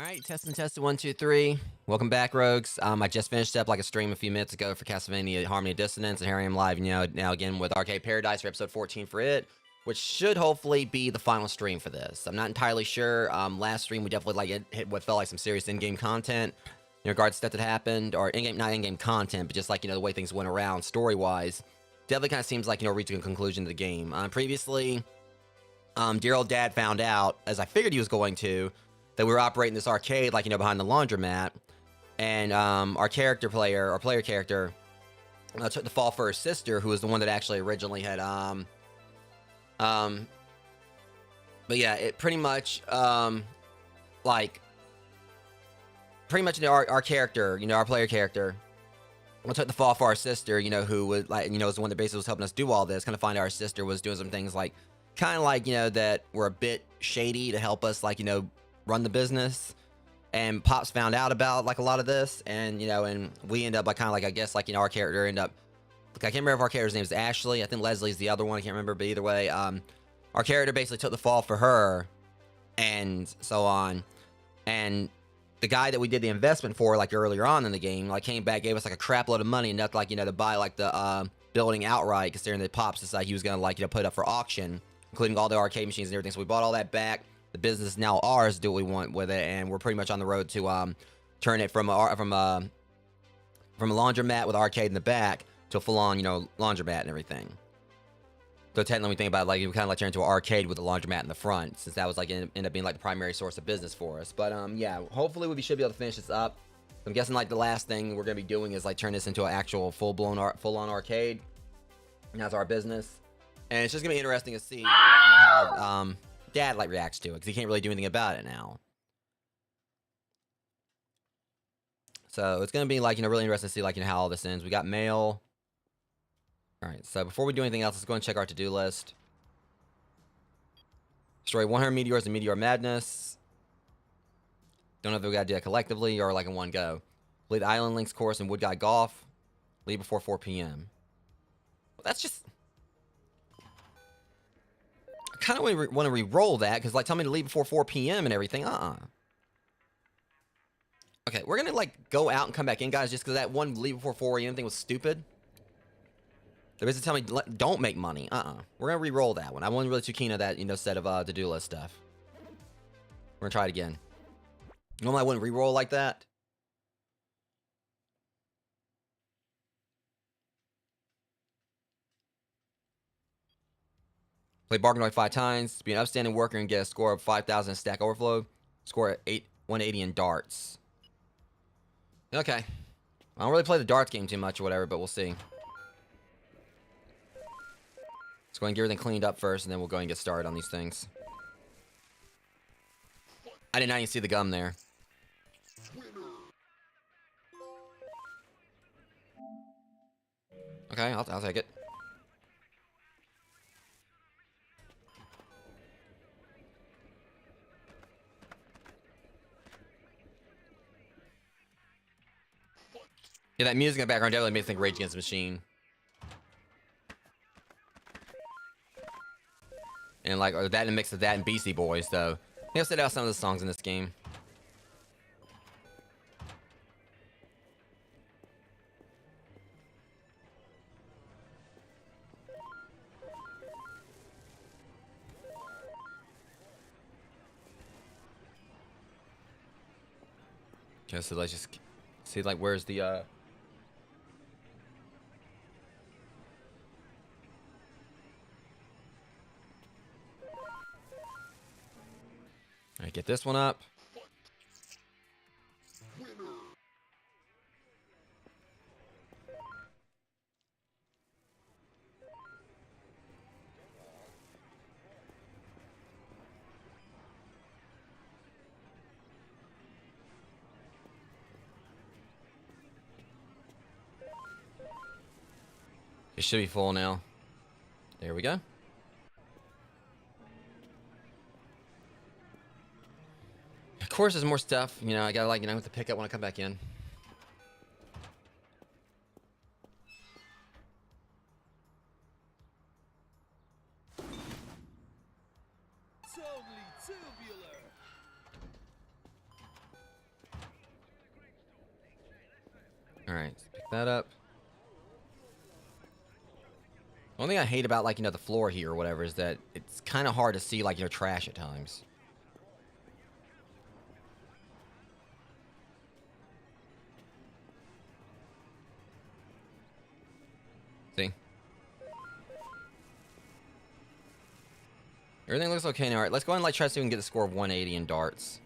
Alright, testing, 1, 2, 3. Welcome back, Rogues. I just finished up like a stream a few minutes ago for Castlevania Harmony of Dissonance, and here I am live, now again with Arcade Paradise for episode 14 for it, which should hopefully be the final stream for this. I'm not entirely sure. Last stream we definitely hit what felt like some serious in-game content in regards to stuff that happened, or not in-game content, but just like, the way things went around story-wise. Definitely kind of seems like, reaching a conclusion to the game. Previously, dear old dad found out, as I figured he was going to, that we were operating this arcade, like, behind the laundromat, and our player character, took the fall for her sister, who was the one that actually originally had, but yeah, it pretty much, our character, our player character, took the fall for our sister, who was, was the one that basically was helping us do all this, kind of find out our sister was doing some things, that were a bit shady to help us, run the business. And Pops found out about a lot of this, and and we end up I guess our character ended up, I can't remember if our character's name is Ashley. I think Leslie's the other one. I can't remember, but either way, our character basically took the fall for her, and so on. And the guy that we did the investment for earlier on in the game came back, gave us a crap load of money, enough to buy the building outright, considering that Pops decided he was gonna put it up for auction, including all the arcade machines and everything. So we bought all that back. The business is now ours to do what we want with it, and we're pretty much on the road to turn it from a laundromat with arcade in the back to a full-on laundromat and everything. So technically, when we think about it, we kind of turn into an arcade with a laundromat in the front, since that was end up being the primary source of business for us. But yeah, hopefully we should be able to finish this up. I'm guessing the last thing we're gonna be doing is turn this into an actual full-on arcade. And that's our business, and it's just gonna be interesting to see how Dad reacts to it, because he can't really do anything about it now. So it's gonna be really interesting to see how all this ends. We got mail. All right, so before we do anything else, let's go and check our to-do list. Destroy 100 meteors in Meteor Madness. Don't know if we gotta do that collectively or in one go. Complete the Island Links course in Wood Guy Golf. Leave before 4 p.m. Well, that's just... I kind of want to re-roll that, because tell me to leave before 4 p.m. and everything. Okay, we're gonna go out and come back in, guys, just because that one leave before 4 a.m. thing was stupid. They basically tell me don't make money. We're gonna re-roll that one. I wasn't really too keen on that set of to-do list stuff. We're gonna try it again. Normally I wouldn't re-roll like that. Play Bargain 5 times. Be an upstanding worker and get a score of 5,000 in Stack Overflow. Score 180 in darts. Okay. I don't really play the darts game too much or whatever, but we'll see. Let's go ahead and get everything cleaned up first, and then we'll go ahead and get started on these things. I did not even see the gum there. Okay, I'll take it. Yeah, that music in the background definitely made me think Rage Against the Machine. And or that in a mix of that and Beastie Boys, though. I'll set out some of the songs in this game. Okay, so let's just see, where's the, Alright, get this one up. It should be full now. There we go. Of course, there's more stuff. I gotta have to pick up when I come back in. All right, let's pick that up. One thing I hate about, like, you know, the floor here or whatever is that it's kind of hard to see, like, you know, trash at times. See? Everything looks okay now. All right, let's go ahead and, like, try to see if we can get the score of 180 in darts.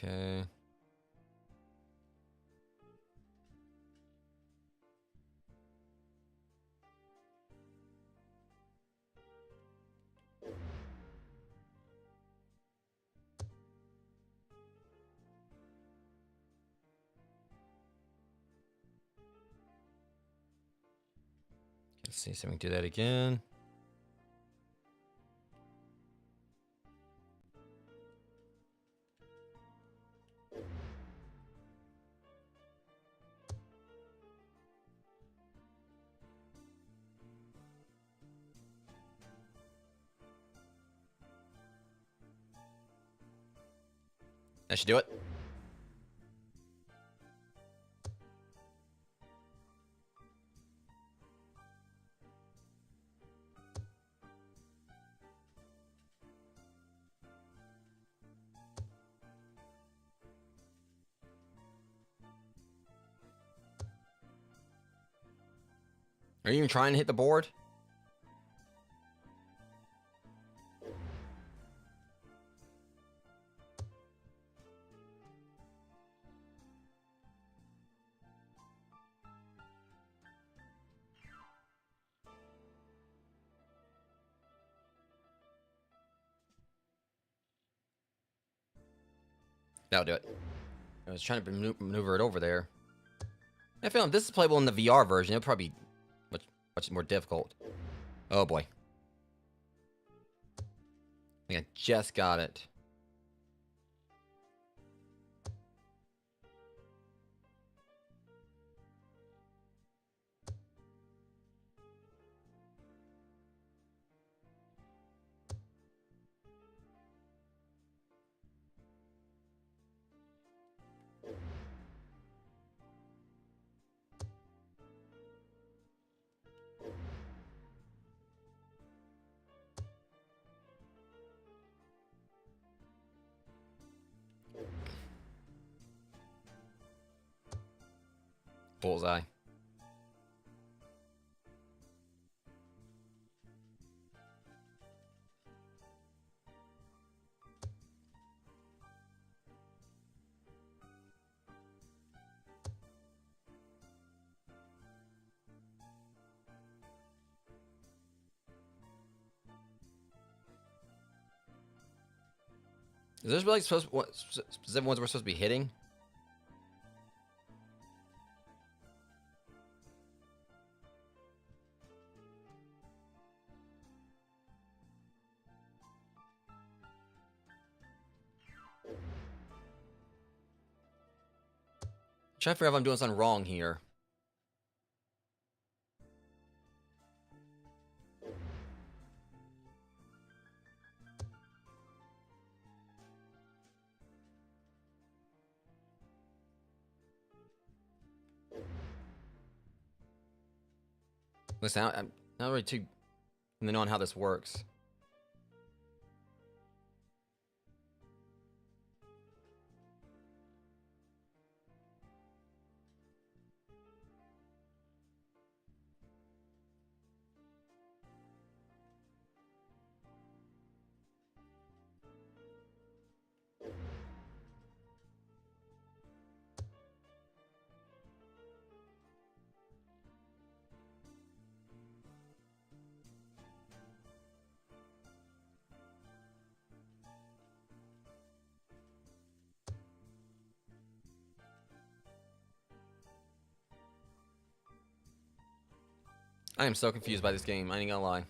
Okay. Let's see if we can do that again. That should do it. Are you even trying to hit the board? That'll do it. I was trying to maneuver it over there. I feel like this is playable in the VR version. It'll probably be much more difficult. Oh boy. I think I just got it. Bullseye. Is this really supposed what specific ones we're supposed to be hitting? Trying to figure out if I'm doing something wrong here. Listen, I'm not really too in the know on how this works. I am so confused by this game. I ain't gonna lie.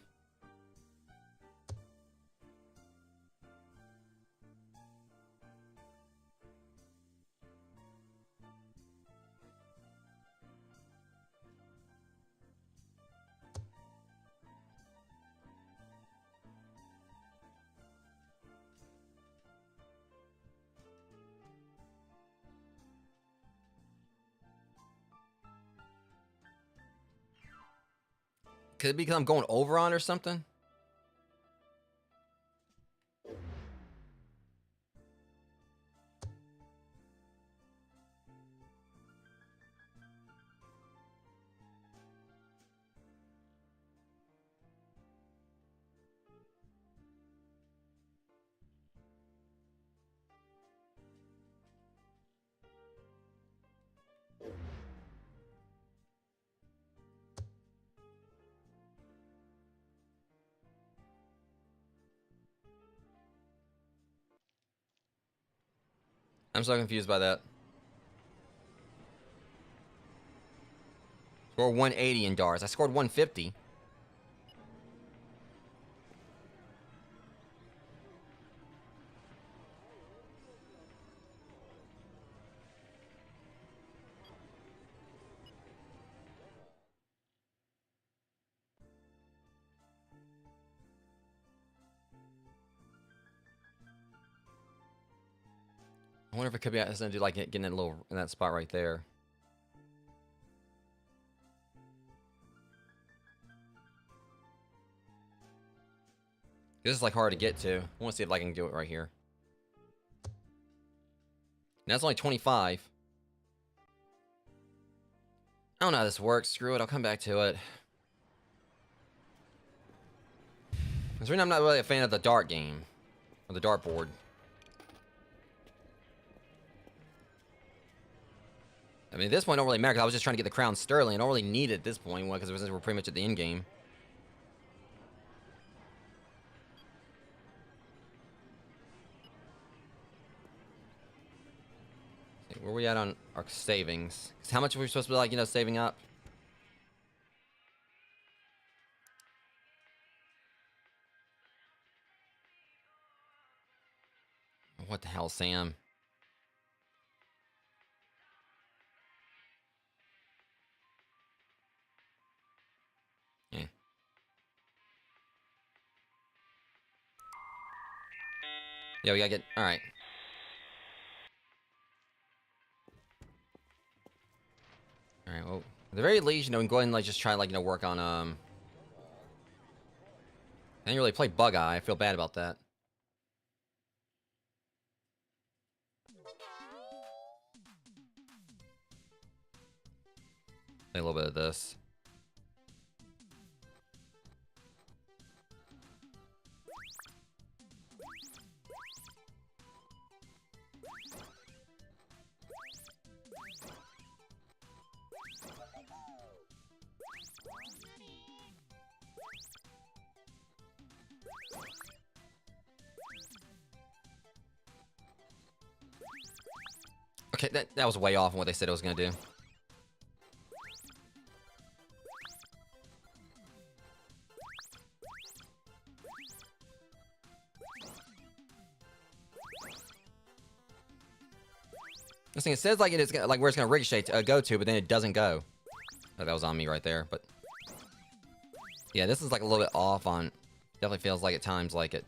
Could it be because I'm going over on or something? I'm so confused by that. Score 180 in darts. I scored 150. I wonder if it could be something to do like getting in a little in that spot right there. This is like hard to get to. I want to see if I can do it right here. And that's only 25. I don't know how this works. Screw it. I'll come back to it. That's the reason I'm not really a fan of the dart game. Or the dartboard. I mean, at this point, it don't really matter because I was just trying to get the crown sterling. I don't really need it at this point because we're pretty much at the end game. Where are we at on our savings? How much are we supposed to be, like, saving up? What the hell, Sam? Yeah. Yeah, we gotta get... Alright. Alright, well... At the very least, we can go ahead and, like, just try, like, work on, I didn't really play Bug Eye. I feel bad about that. Play a little bit of this. Okay, that was way off on what they said it was gonna do. This thing, it says like it is like where it's gonna ricochet to, go to, but then it doesn't go. Oh, that was on me right there, but yeah, this is like a little bit off on. Definitely feels like at times like it.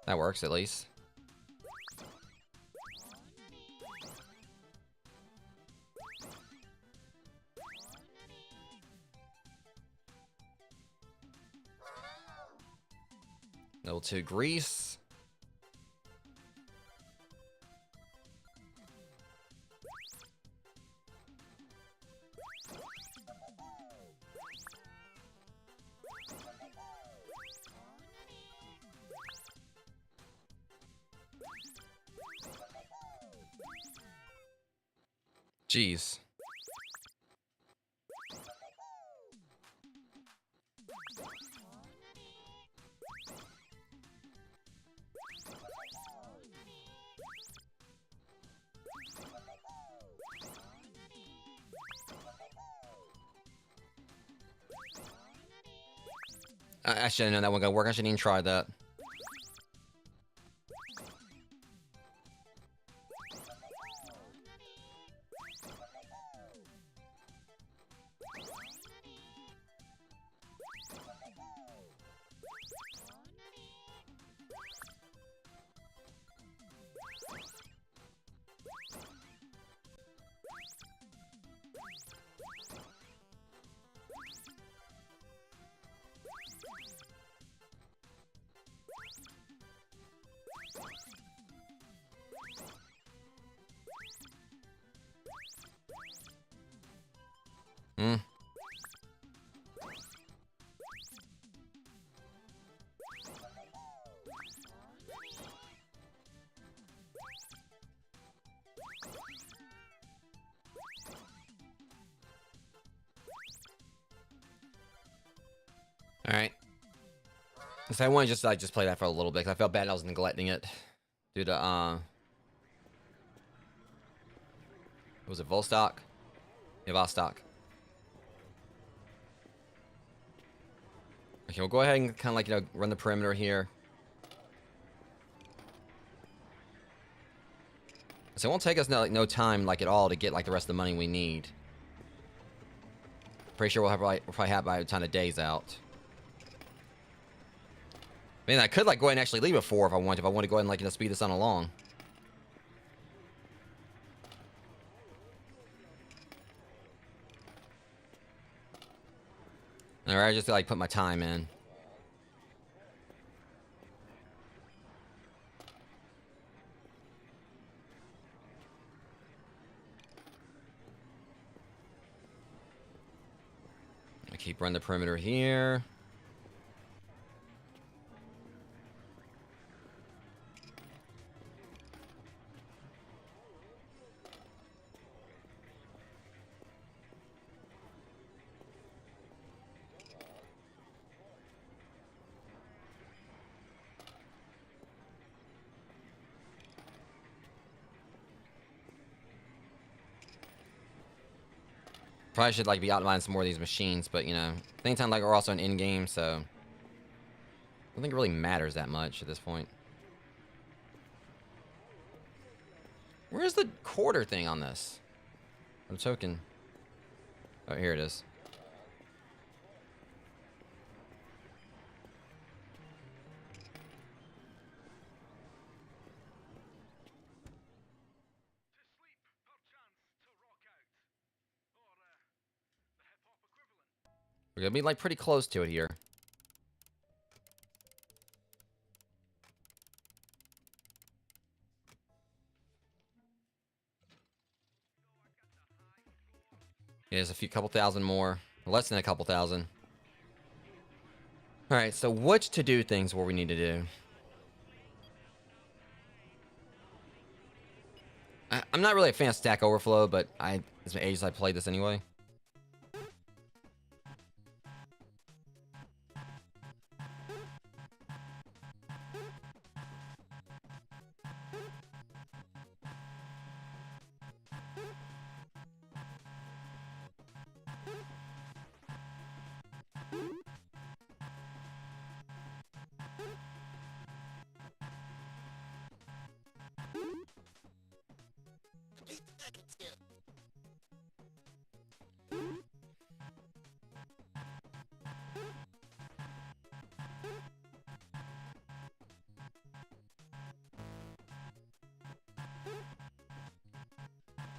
That works at least. Level 2 grease. Jeez. I should have known that wasn't gonna work. I shouldn't even try that. Hmm. All right. So I want to just play that for a little bit, 'cause I felt bad I was neglecting it due to was it Volstock? Yeah, Vostok. Okay, we'll go ahead and kind of like, you know, run the perimeter here. So it won't take us no time like at all to get like the rest of the money we need. Pretty sure we'll probably have by the time the day's out. I mean, I could like go ahead and actually leave at 4 if I want. If I want to go ahead and like, you know, speed this on along. All right, just to, like put my time in. I keep running the perimeter here. Probably should like be outlining some more of these machines, but you know, same time like we're also an in-game, so I don't think it really matters that much at this point. Where's the quarter thing on this? I'm choking. Oh, here it is. We're gonna be like pretty close to it here. Yeah, there's couple thousand more. Less than a couple thousand. Alright, so which to-do things what we need to do? I'm not really a fan of Stack Overflow, but it's been ages I played this anyway.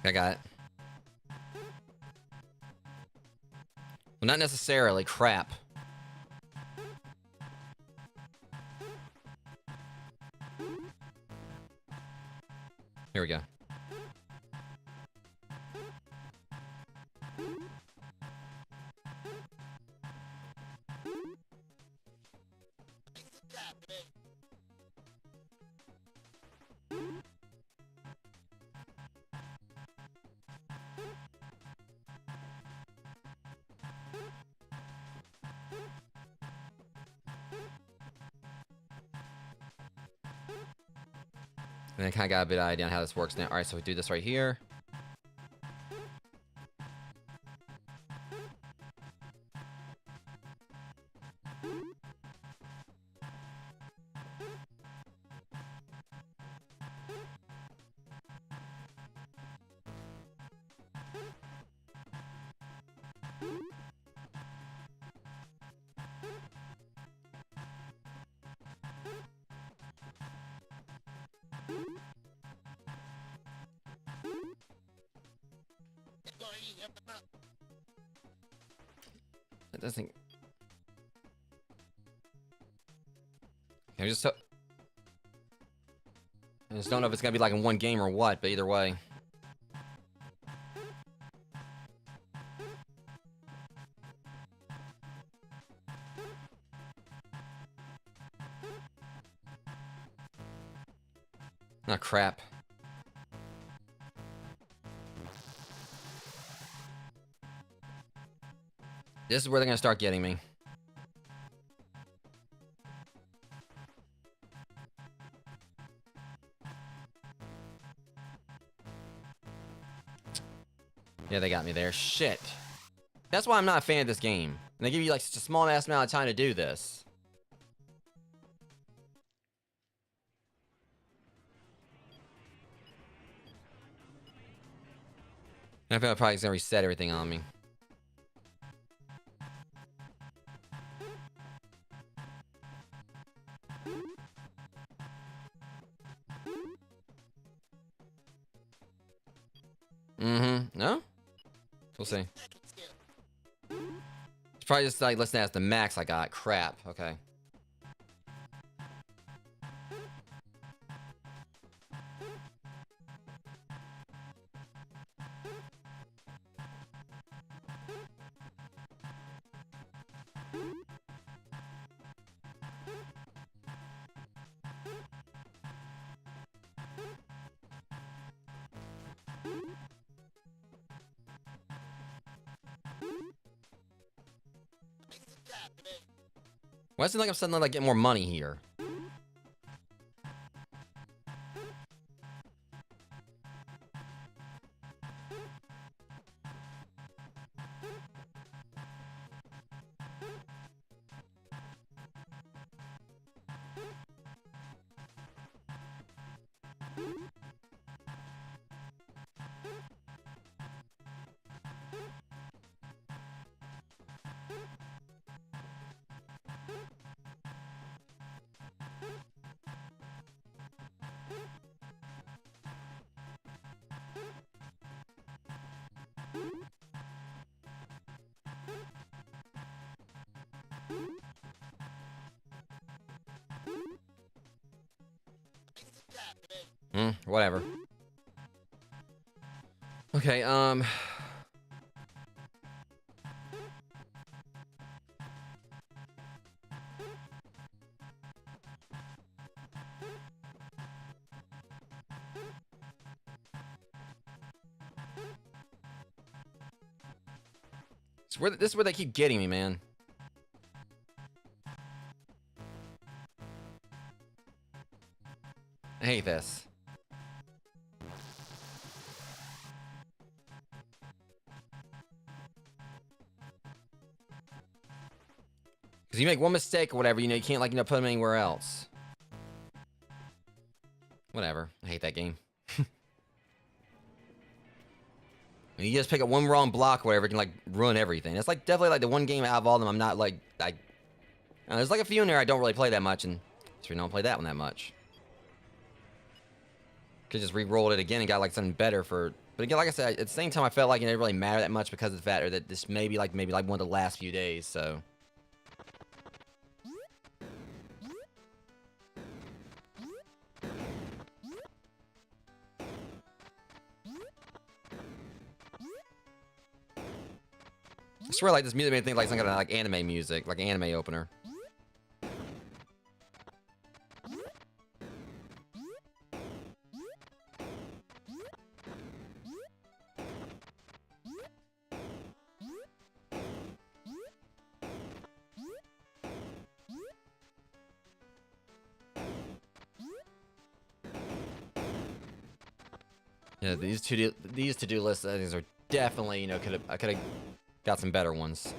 I got it. Well, not necessarily. Crap. Here we go. And I kind of got a bit of idea on how this works now. Alright, so we do this right here. It doesn't... I just don't know if it's gonna be like in one game or what, but either way. Oh, crap. This is where they're gonna start getting me. Yeah, they got me there. Shit. That's why I'm not a fan of this game. And they give you like such a small ass amount of time to do this. I feel like probably gonna reset everything on me. Mm-hmm. No? We'll see. It's probably just like, listen, that's the max I got. Crap. Okay. Why does it seem like I'm suddenly like getting more money here? Whatever. Okay, this is where they keep getting me, man. I hate this. Because you make one mistake or whatever, you know, you can't, like, you know, put them anywhere else. Whatever. I hate that game. And you just pick up one wrong block or whatever, it can, like, ruin everything. It's, like, definitely, like, the one game out of all of them I'm not, like, there's, like, a few in there I don't really play that much, and so we don't play that one that much. Could just re-rolled it again and got, like, something better for... But again, like I said, at the same time, I felt like it didn't really matter that much because of the fact that this may be, like, maybe, like, one of the last few days, so... I swear, like, this music made me think like some kind of like anime music, like anime opener. Yeah, these to-do lists, these are definitely, you know, I could have got some better ones.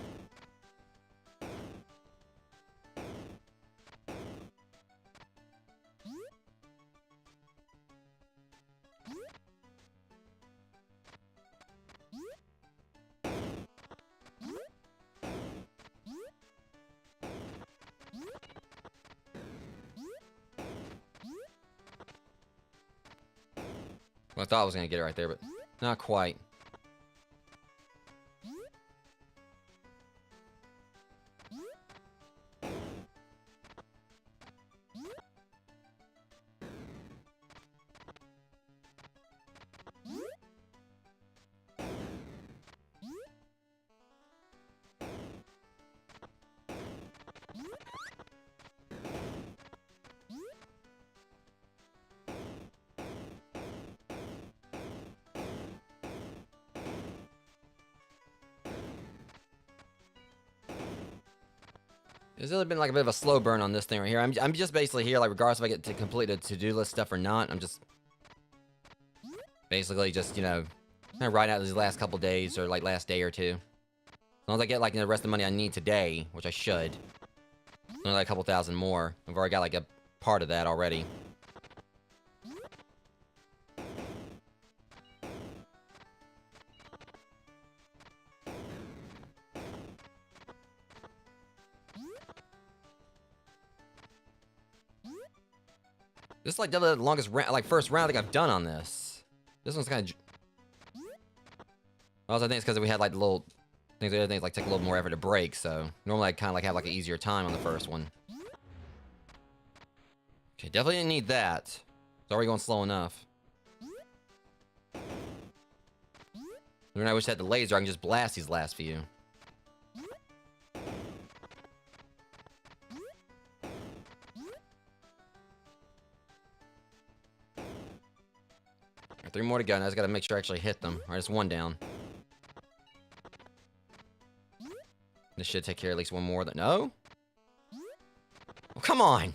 Well, I thought I was gonna get it right there, but not quite. There's really been like a bit of a slow burn on this thing right here. I'm just basically here, like, regardless if I get to complete a to-do list stuff or not, I'm just basically just, you know, kind of riding out these last couple days or, like, last day or two. As long as I get, like, the rest of the money I need today, which I should. Only like a couple thousand more. I've already got, like, a part of that already. This is like the longest like first round I think I've done on this. This one's kind of. Also, I think it's because we had like the little things. The other things like take a little more effort to break. So normally I kind of like have like an easier time on the first one. Okay, definitely didn't need that. It's already going slow enough. When I wish I had the laser, I can just blast these last few. Three more to go. Now I just gotta make sure I actually hit them. Alright, just one down. This should take care of at least one more. No? Oh, come on!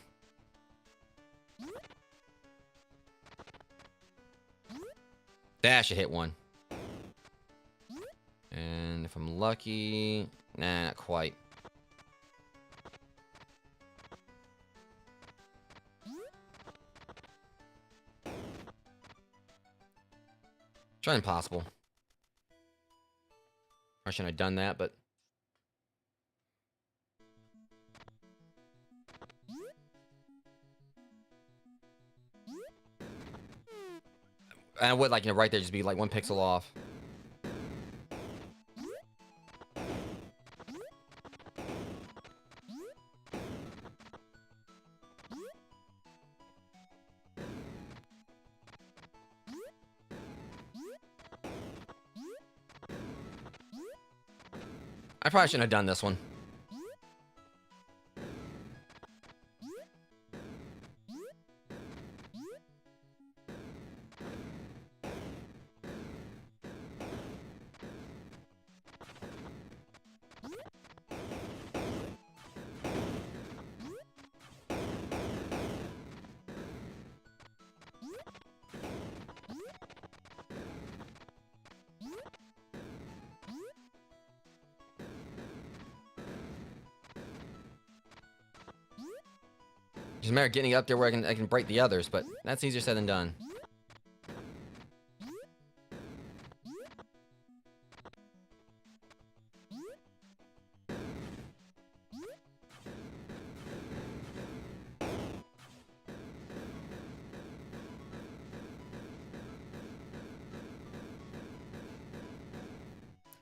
That should hit one. And if I'm lucky... Nah, not quite. Try impossible. I shouldn't have done that, but... I would, like, you know, right there just be, like, one pixel off. I probably shouldn't have done this one. Just a matter of getting up there where I can break the others, but that's easier said than done.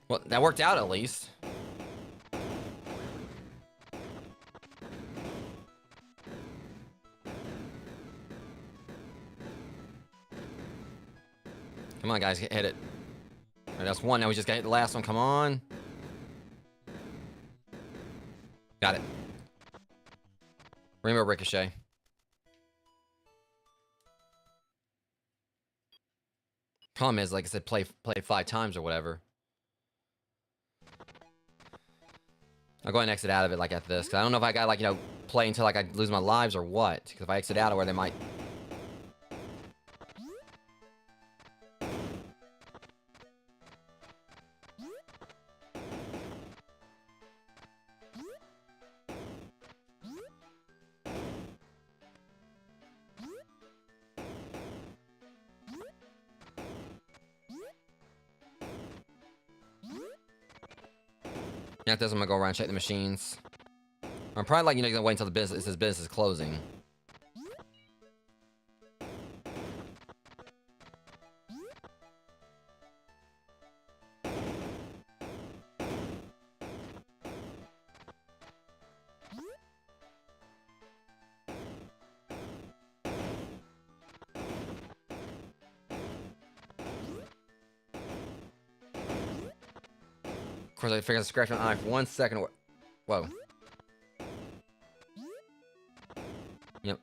Well, that worked out at least. Come on, guys, hit it. All right, that's one. Now we just gotta hit the last one. Come on. Got it. Rainbow Ricochet. Problem is, like I said, play 5 times or whatever. I'll go ahead and exit out of it like at this, because I don't know if I gotta, like, you know, play until like I lose my lives or what. Because if I exit out of where they might... Yeah, after this, I'm gonna go around and check the machines. I'm probably like, you know, gonna wait until the business is closing. Of course, I figured I scratched my eye for 1 second. Whoa. Yep.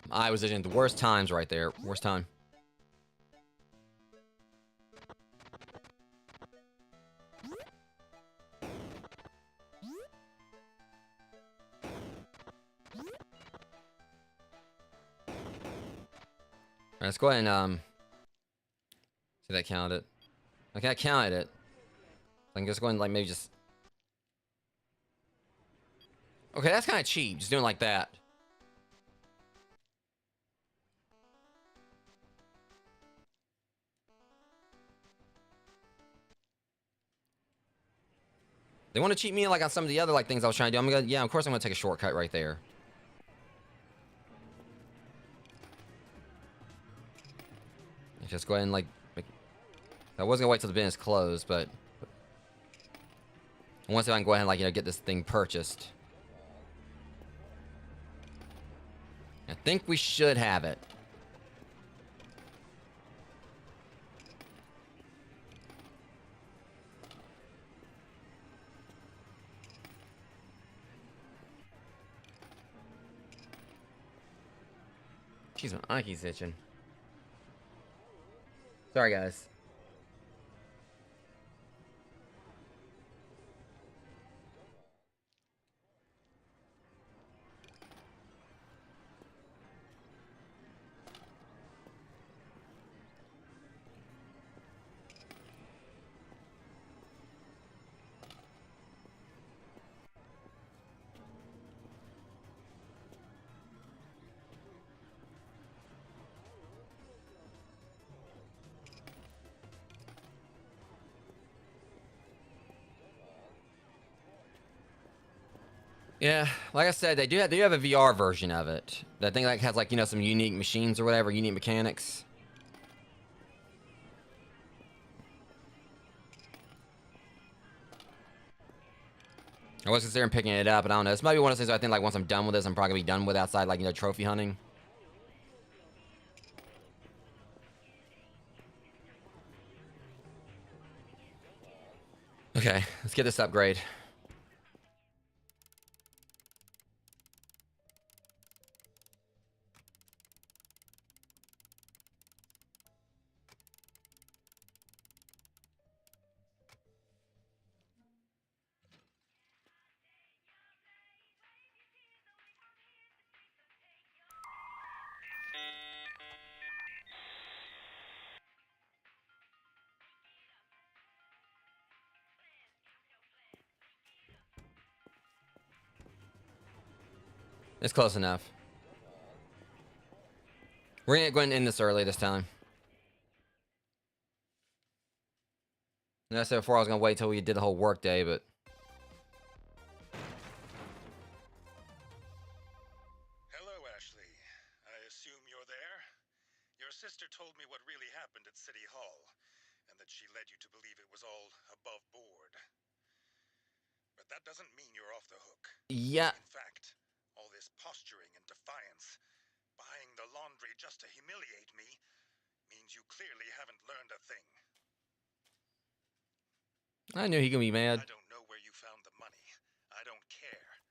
My eye was in the worst times right there. Worst time. Let's go ahead and see that counted it. Okay, I counted it. I can just go ahead and like maybe just. Okay, that's kind of cheap. Just doing like that. They want to cheat me like on some of the other like things I was trying to do. I'm gonna, yeah, of course I'm gonna take a shortcut right there. Just go ahead and like. I was gonna wait till the bin is closed, but once I can go ahead and like get this thing purchased. I think we should have it. Jeez, my eye's itching. Sorry, guys. Yeah, like I said, they do have a VR version of it. That thing like has like some unique machines or whatever, unique mechanics. I was considering picking it up, but I don't know. This might be one of those things I think like once I'm done with this, I'm probably gonna be done with outside like trophy hunting. Okay, let's get this upgrade. It's close enough. We're gonna go ahead and end this early this time. Like I said before, I was gonna wait till we did the whole work day, but hello, Ashley. I assume you're there? Your sister told me what really happened at City Hall, and that she led you to believe it was all above board. But that doesn't mean you're off the hook. yeah. In fact, all this posturing and defiance, buying the laundry just to humiliate me, means you clearly haven't learned a thing. I knew he could be mad. I don't know where you found the money. I don't care.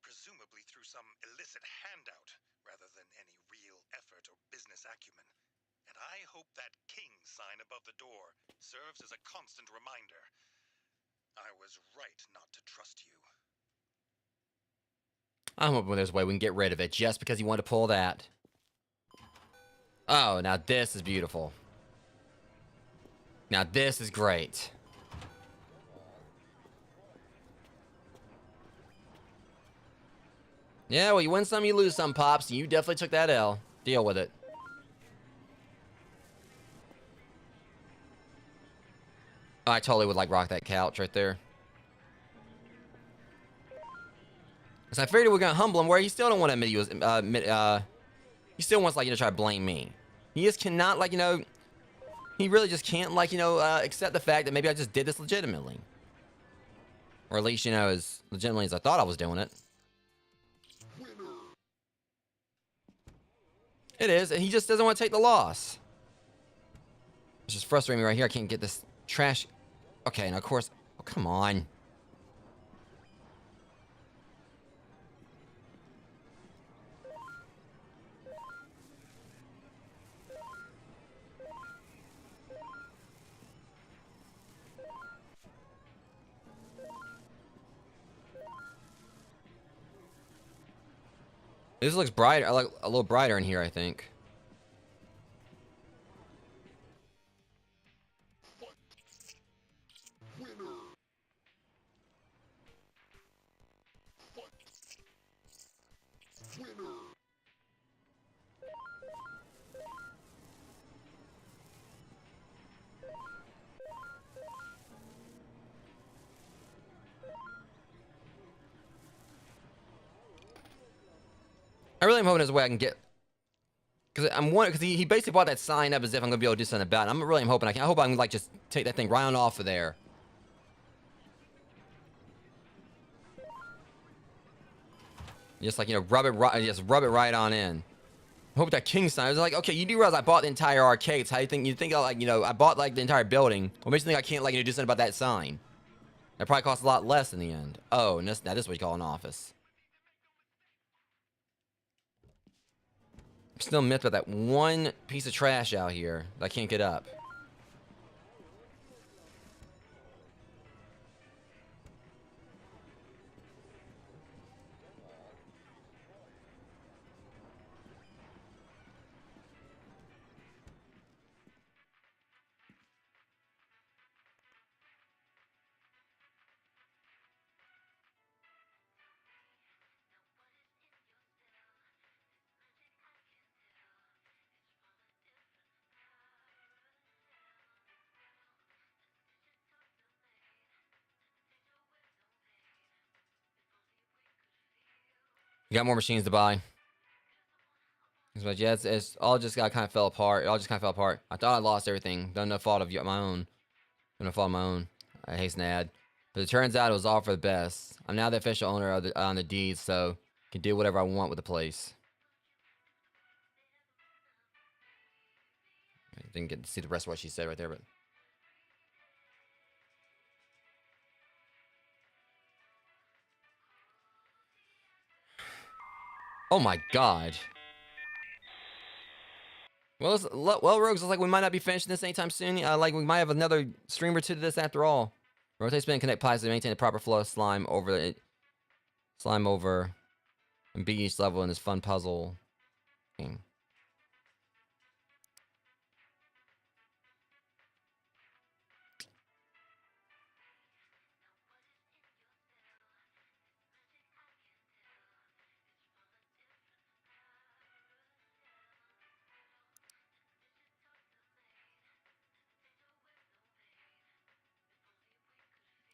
Presumably through some illicit handout, rather than any real effort or business acumen. And I hope that King sign above the door serves as a constant reminder. I was right not to trust you. I'm hoping there's a way we can get rid of it just because you want to pull that. Oh, now this is beautiful. Now this is great. Yeah, well, you win some, you lose some, Pops. You definitely took that L. Deal with it. Oh, I totally would like rock that couch right there. Because I figured we were gonna humble him, where he still don't want to admit he was. He still wants like to try to blame me. He just cannot like He really just can't like accept the fact that maybe I just did this legitimately, or at least as legitimately as I thought I was doing it. It is, and he just doesn't want to take the loss. It's just frustrating me right here. I can't get this trash. Okay, and of course. Oh, come on. This looks brighter, like a little brighter in here, I think. I really am hoping there's a way I can get, because he basically brought that sign up as if I'm gonna be able to do something about it. I'm really hoping I can. I hope I can like just take that thing right on off of there. Just like, you know, rub it right on in. I hope that king sign. I was like, okay, you do realize I bought the entire arcade. So how you think I like, you know, I bought like the entire building. What makes you think I can't like, you know, do something about that sign? That probably costs a lot less in the end. Oh, and this is what you call an office. I'm still miffed about that one piece of trash out here that I can't get up. You got more machines to buy. But yeah, it's all just got kind of fell apart. It all just kind of fell apart. I thought I lost everything. Done no fault of my own. No fault of my own. I hasten to add. But it turns out it was all for the best. I'm now the official owner of on the deeds, so I can do whatever I want with the place. I didn't get to see the rest of what she said right there, but oh my god. Well, Rogues, looks like we might not be finishing this anytime soon. Like we might have another stream or two to this after all. Rotate, spin, connect pipes to maintain the proper flow of slime over and beat each level in this fun puzzle game.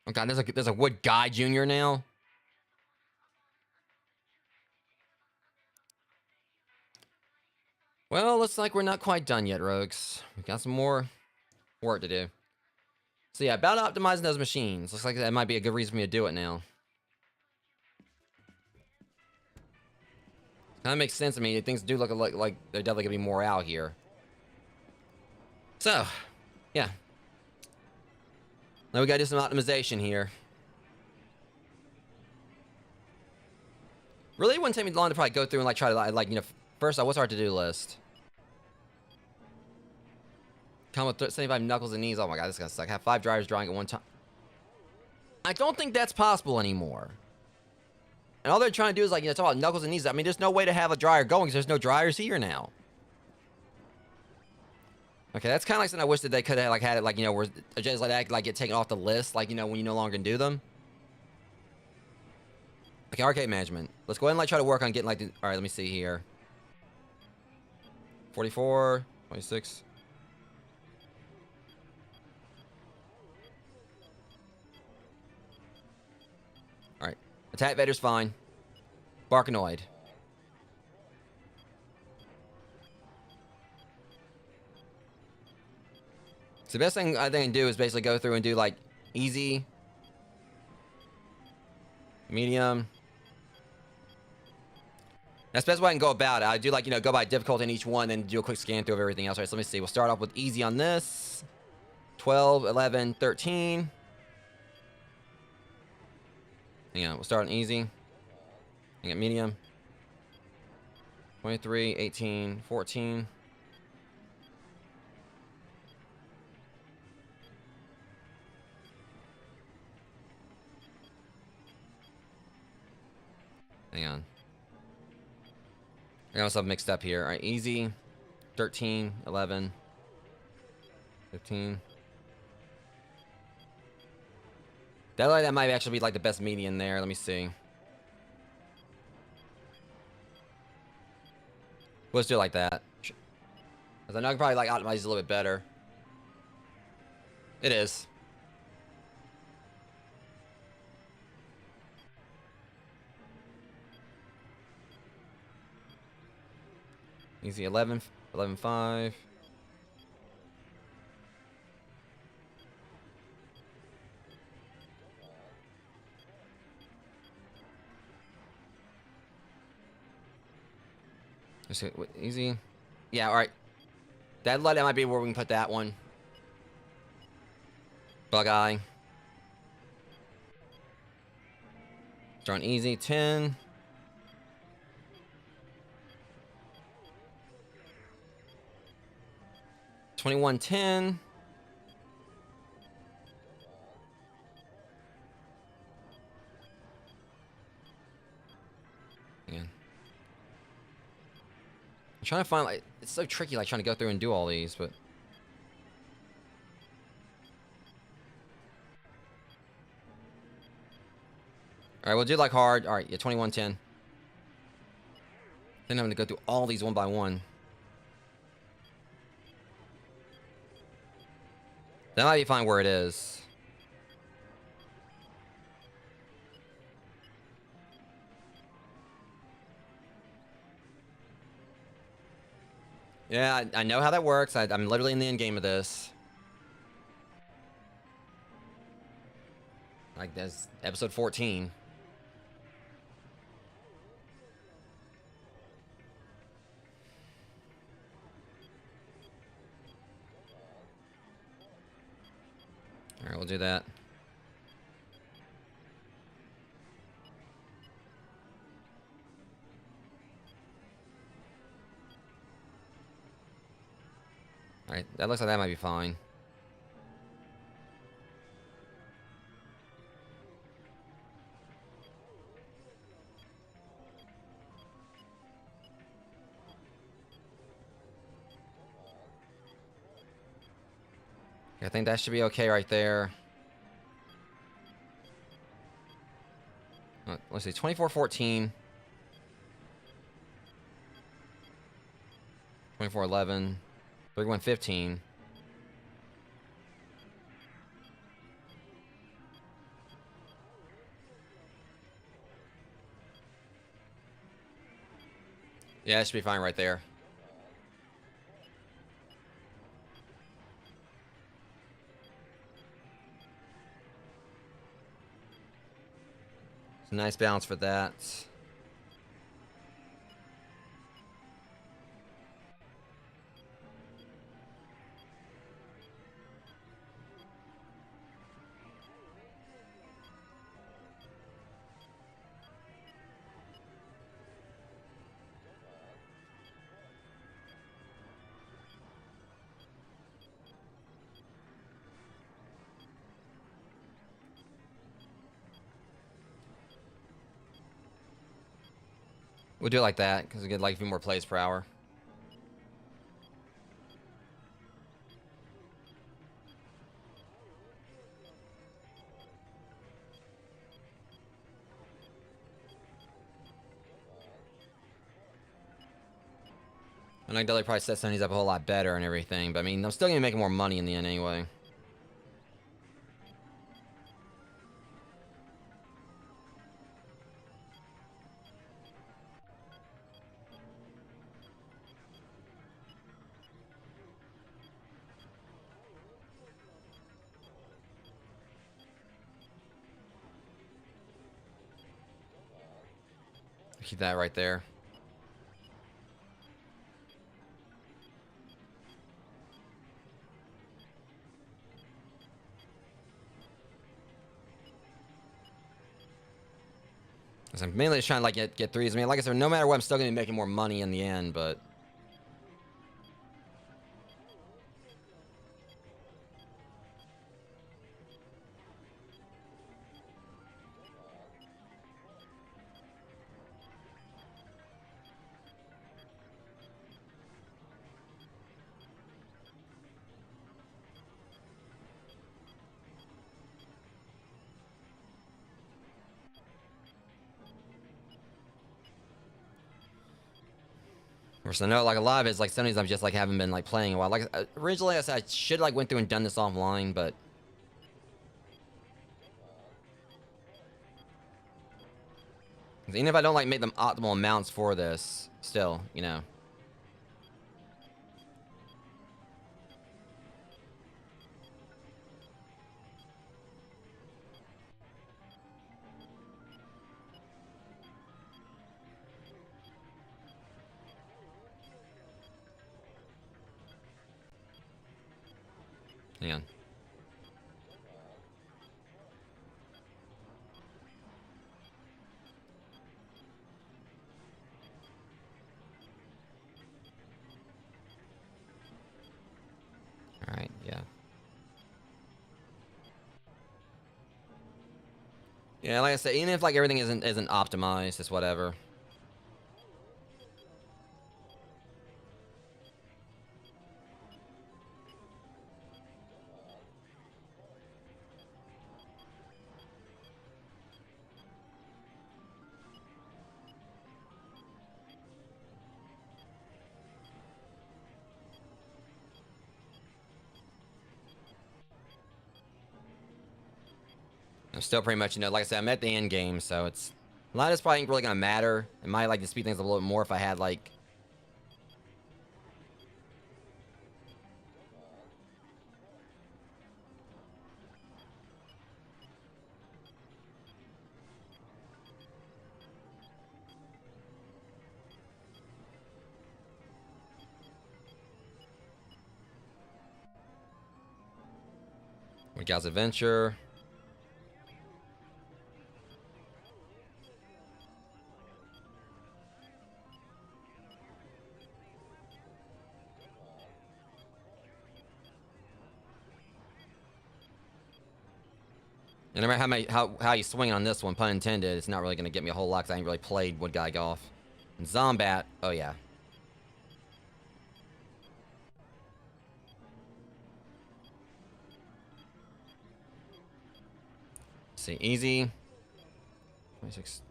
Oh god, there's a Wood Guy Jr. now. Well, looks like we're not quite done yet, Rogues. We've got some more work to do. So yeah, about optimizing those machines. Looks like that might be a good reason for me to do it now. Kind of makes sense to me. Things do look like they're definitely gonna be more out here. So, yeah. Now we gotta do some optimization here. Really, it wouldn't take me long to probably go through and like try to like, you know, first off, what's our to-do list? Come with 75 knuckles and knees. Oh my god, this is gonna suck. Have 5 dryers drying at one time. I don't think that's possible anymore. And all they're trying to do is like, you know, talk about knuckles and knees. I mean, there's no way to have a dryer going because there's no dryers here now. Okay, that's kind of like something I wish that they could have like had it like, you know, where just like that like get taken off the list, like, you know, when you no longer can do them. Okay, arcade management. Let's go ahead and like try to work on getting like the, all right, let me see here. 44, 26. All right, attack Vader's fine. Barkanoid. So the best thing I think I can do is basically go through and do like easy, medium. That's the best way I can go about it. I do like, you know, go by difficulty in each one and do a quick scan through of everything else. All right, so let me see. We'll start off with easy on this. 12, 11, 13. Hang on, we'll start on easy. Hang on, medium. 23, 18, 14. Hang on. I got myself mixed up here. All right, easy. 13, 11, 15. That might actually be like the best median there. Let me see. Let's do it like that. Because I know I can probably like optimize these a little bit better. It is. Easy 11, 11, 5. Let's see, easy. Yeah, all right. That might be where we can put that one. Bug eye. Throwing easy 10. $21.10. Again. I'm trying to find, like, it's so tricky, like, trying to go through and do all these, but. Alright, we'll do like hard. Alright, yeah, 21.10. Then I'm going to go through all these one by one. That might be fine where it is. Yeah, I know how that works. I'm literally in the end game of this. Like, that's episode 14. Alright, we'll do that. Alright, that looks like that might be fine. I think that should be okay right there. Let's see, 24.14. 24.11. 31.15. Yeah, it should be fine right there. It's a nice balance for that. We'll do it like that, because we get like a few more plays per hour. And I definitely probably set some of these up a whole lot better and everything, but I mean, I'm still going to be making more money in the end anyway. Keep that right there. So I'm mainly just trying to like get threes. I mean, like I said, no matter what, I'm still going to be making more money in the end, but. course, I know like a lot of it's like some of these I've just like haven't been like playing a while. Like originally I said I should like went through and done this offline, but 'cause even if I don't like make them optimal amounts for this, still, you know. Hang on. All right, yeah. Yeah, like I said, even if like everything isn't optimized, it's whatever. I'm still pretty much, you know, like I said, I'm at the end game, so it's a lot of this probably ain't really gonna matter. It might like to speed things a little bit more if I had like Miguel's Adventure. And no matter how you swing on this one, pun intended, it's not really gonna get me a whole lot 'cause I ain't really played Wood Guy Golf. And Zombat, oh yeah. Let's see, easy. 26.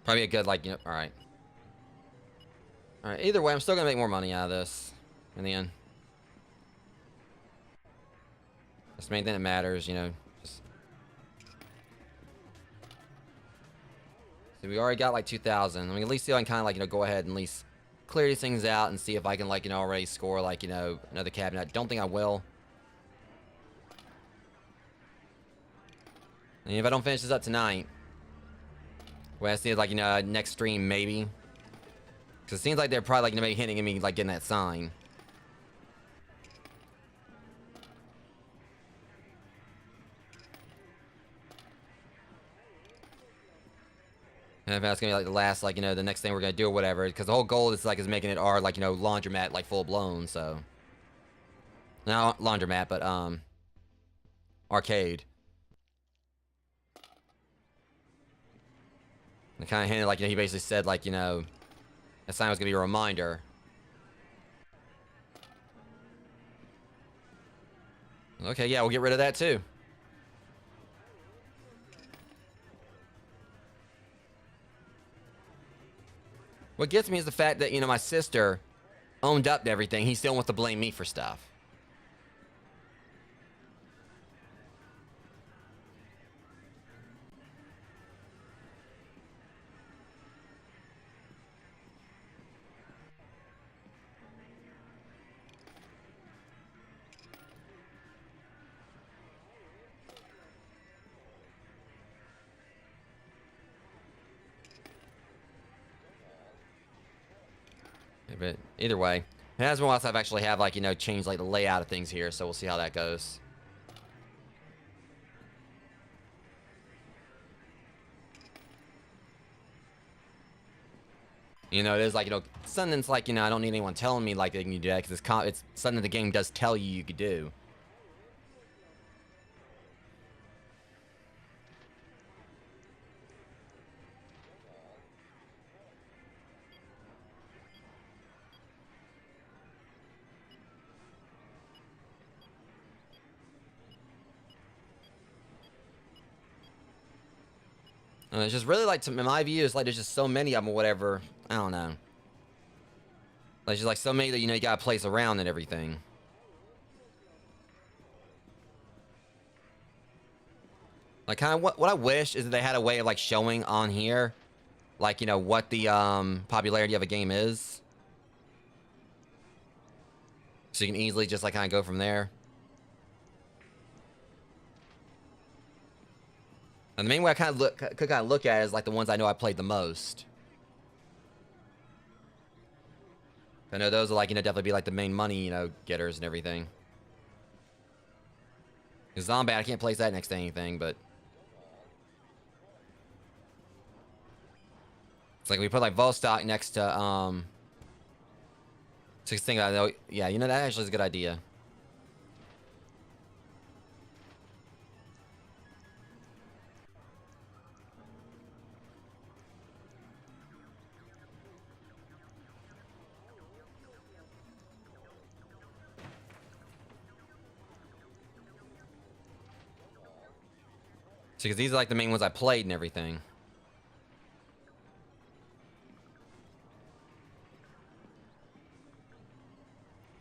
Probably a good like, you know, all right. All right. Either way, I'm still gonna make more money out of this in the end. That's the main thing that matters, you know. Just... See, we already got like 2,000. I mean, at least see if I can kind of like, you know, go ahead and at least clear these things out and see if I can like, you know, already score like, you know, another cabinet. I don't think I will. And if I don't finish this up tonight, well, I see like, you know, next stream maybe. Because it seems like they're probably like, you know, maybe hitting at me like getting that sign. And if that's gonna be like the last, like, you know, the next thing we're gonna do or whatever, because the whole goal is like is making it our like, you know, laundromat like full blown. So not laundromat, but arcade. And kind of hinted like, you know, he basically said like, you know, that sign was gonna be a reminder. Okay, yeah, we'll get rid of that too. What gets me is the fact that, you know, my sister owned up to everything. He still wants to blame me for stuff. But either way, it has been a while since I've actually have like, you know, changed like the layout of things here, so we'll see how that goes. You know, it is like, you know, something that's like, you know, I don't need anyone telling me like they can do that because it's something the game does tell you could do. It's just really like, in my view, it's like there's just so many of them or whatever. I don't know. There's just like so many that, you know, you gotta place around and everything. Like, kind of what I wish is that they had a way of like showing on here, like, you know, what the popularity of a game is, so you can easily just like kind of go from there. And the main way I could kind of look at it is like the ones I know I played the most. I know those are like, you know, definitely be like the main money, you know, getters and everything. Because Zombie, I can't place that next to anything, but it's like we put like Vostok next to 16. I know, yeah, you know, that actually is a good idea. Because these are like the main ones I played and everything.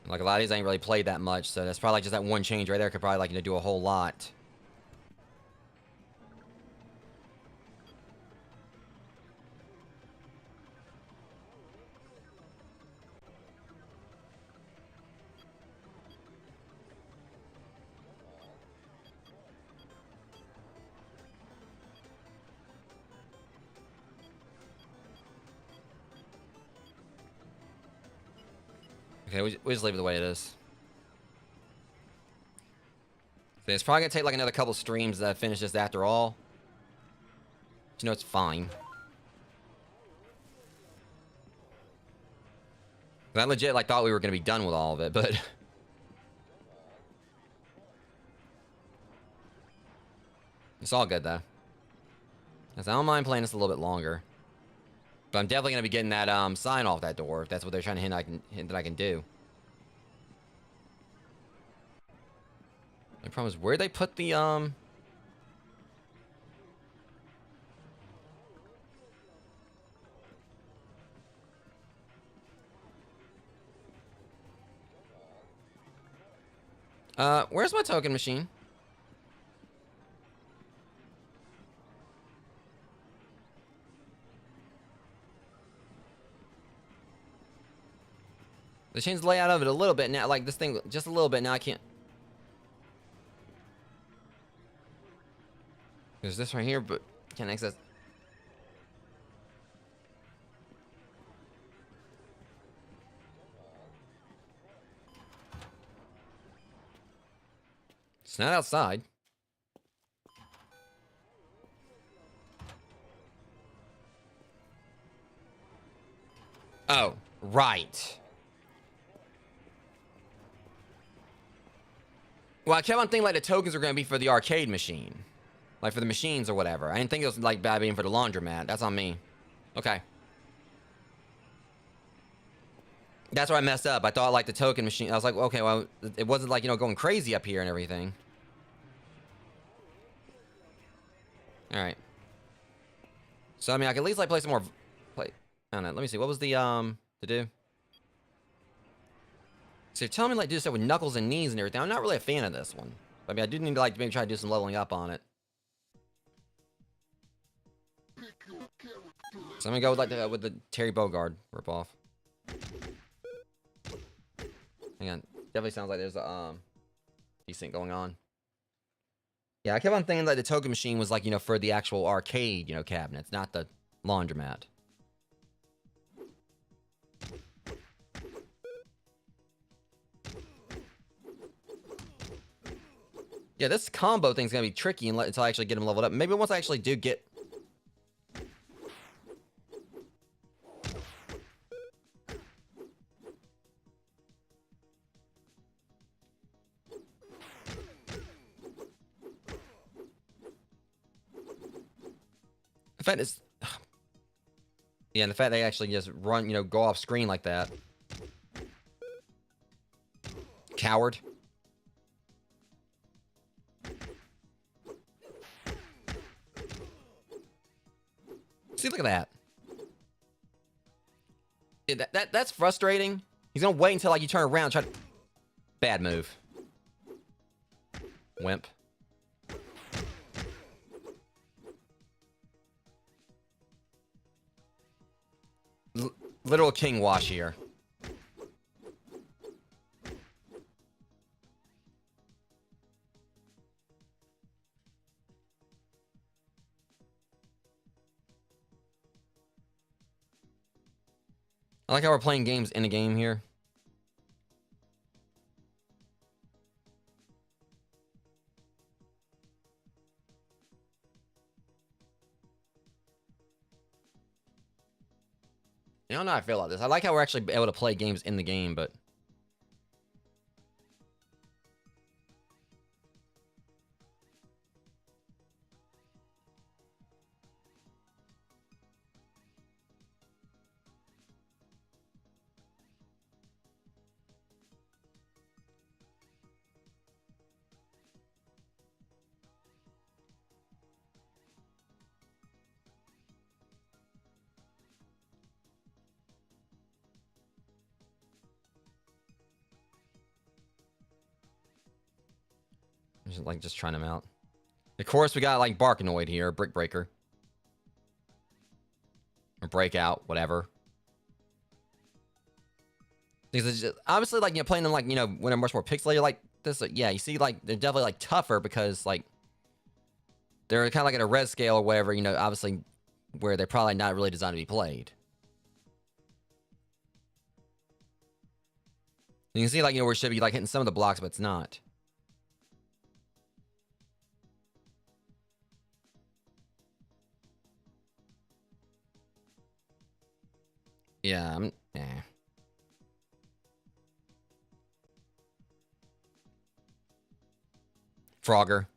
Like a lot of these I ain't really played that much, so that's probably like just that one change right there could probably like, you know, do a whole lot. Okay, we just leave it the way it is. So it's probably gonna take like another couple streams to finish this after all. But, you know, it's fine. I legit like thought we were gonna be done with all of it, but it's all good though. 'Cause I don't mind playing this a little bit longer. But I'm definitely gonna be getting that sign off that door if that's what they're trying to hint that I can do. The problem is where they put the where's my token machine? They changed the layout of it a little bit now, like this thing just a little bit. Now I can't. There's this right here, but can't access. It's not outside. Oh, right. Well, I kept on thinking like the tokens were gonna be for the arcade machine. Like for the machines or whatever. I didn't think it was like bad being for the laundromat. That's on me. Okay. That's where I messed up. I thought like the token machine. I was like, okay, well, it wasn't like, you know, going crazy up here and everything. All right. So I mean, I can at least like play some more. I don't know. Let me see. What was the to do? So you're telling me like do stuff with knuckles and knees and everything. I'm not really a fan of this one. I mean, I do need to like maybe try to do some leveling up on it. So I'm gonna go with like with the Terry Bogard ripoff. Hang on. Definitely sounds like there's a decent going on. Yeah, I kept on thinking that the token machine was like, you know, for the actual arcade, you know, cabinets, not the laundromat. Yeah, this combo thing's gonna be tricky until I actually get him leveled up. Maybe once I actually do get. The fact is, yeah, and the fact they actually just run, you know, go off screen like that. Coward. See, look at that. Yeah, that's frustrating. He's gonna wait until like you turn around and try to... Bad move. Wimp. Literal king wash here. I like how we're playing games in a game here. I don't know how I feel about this. I like how we're actually able to play games in the game, but... just trying them out. Of course, we got like Barkanoid here, Brick Breaker. Or Breakout, whatever. Because it's just, obviously, like, playing them, like, when they're much more pixelated like this, yeah, you see, like, they're definitely, like, tougher because, like, they're kind of like at a res scale or whatever, obviously, where they're probably not really designed to be played. You can see, like, where it should be, like, hitting some of the blocks, but it's not. Yeah, Frogger.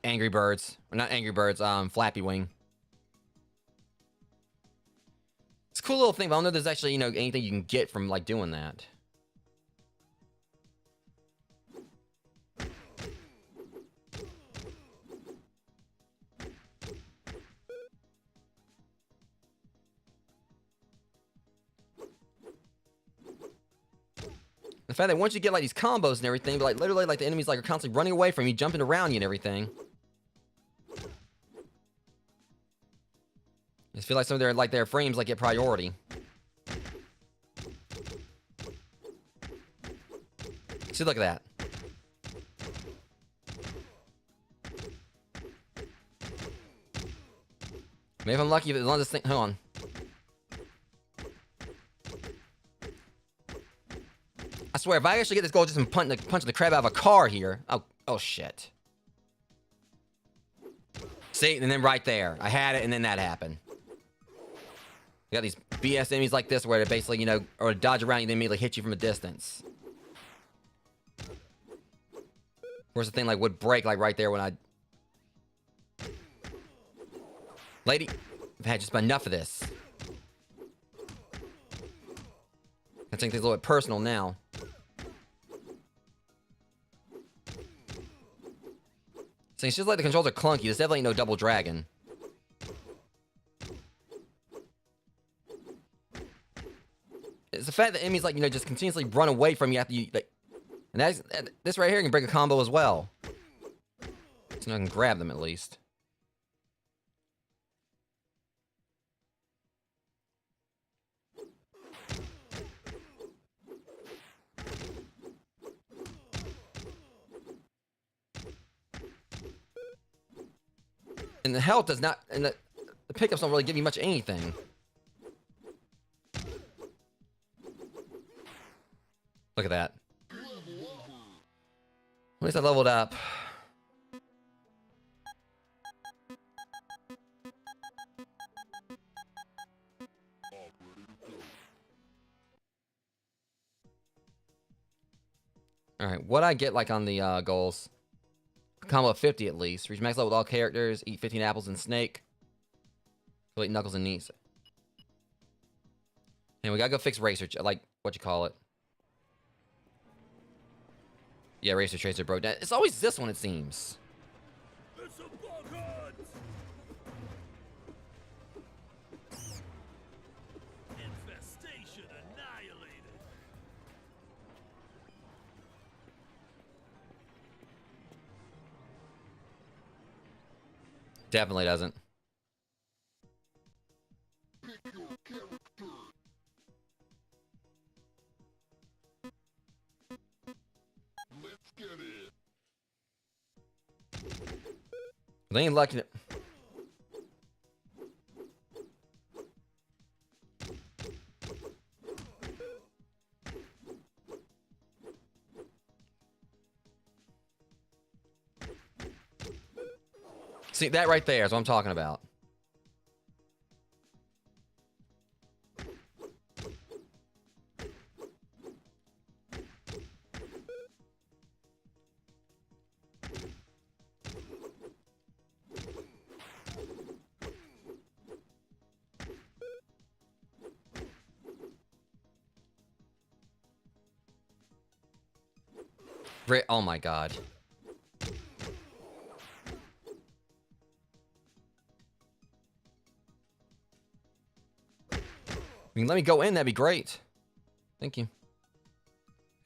Angry Birds. Or not Angry Birds, Flappy Wing. It's a cool little thing, but I don't know if there's actually, anything you can get from, like, doing that. The fact that once you get, like, these combos and everything, but, like, literally, like, the enemies, like, are constantly running away from you, jumping around you and everything. I just feel like some of their frames, like, get priority. See, look at that. Maybe if I'm lucky, as long as this thing... Hold on. I swear, if I actually get this goal just from punching the crap out of a car here... Oh, shit. See? And then right there. I had it, and then that happened. You got these BS enemies like this where they basically, or dodge around you and then immediately hit you from a distance. Of course, the thing, like, would break, like, right there when I... Lady, I've had just enough of this. I think things a little bit personal now. So it's just like the controls are clunky. There's definitely no double dragon. It's the fact that enemies, like, just continuously run away from you after you, like... And this right here can break a combo as well. So I can grab them at least. And the health does not... And the pickups don't really give you much anything. Look at that. At least I leveled up. All right, what I get like on the goals? Combo of 50 at least. Reach max level with all characters. Eat 15 apples and snake. Complete knuckles and knees. And we gotta go fix Racer. Like, what you call it? Yeah, Racer Tracer broke down. It's always this one, it seems. It's a blockhead! Infestation annihilated. Definitely doesn't. Let's get it. They ain't lucky. See, that right there is what I'm talking about. Oh my god. I mean, let me go in, that'd be great. Thank you.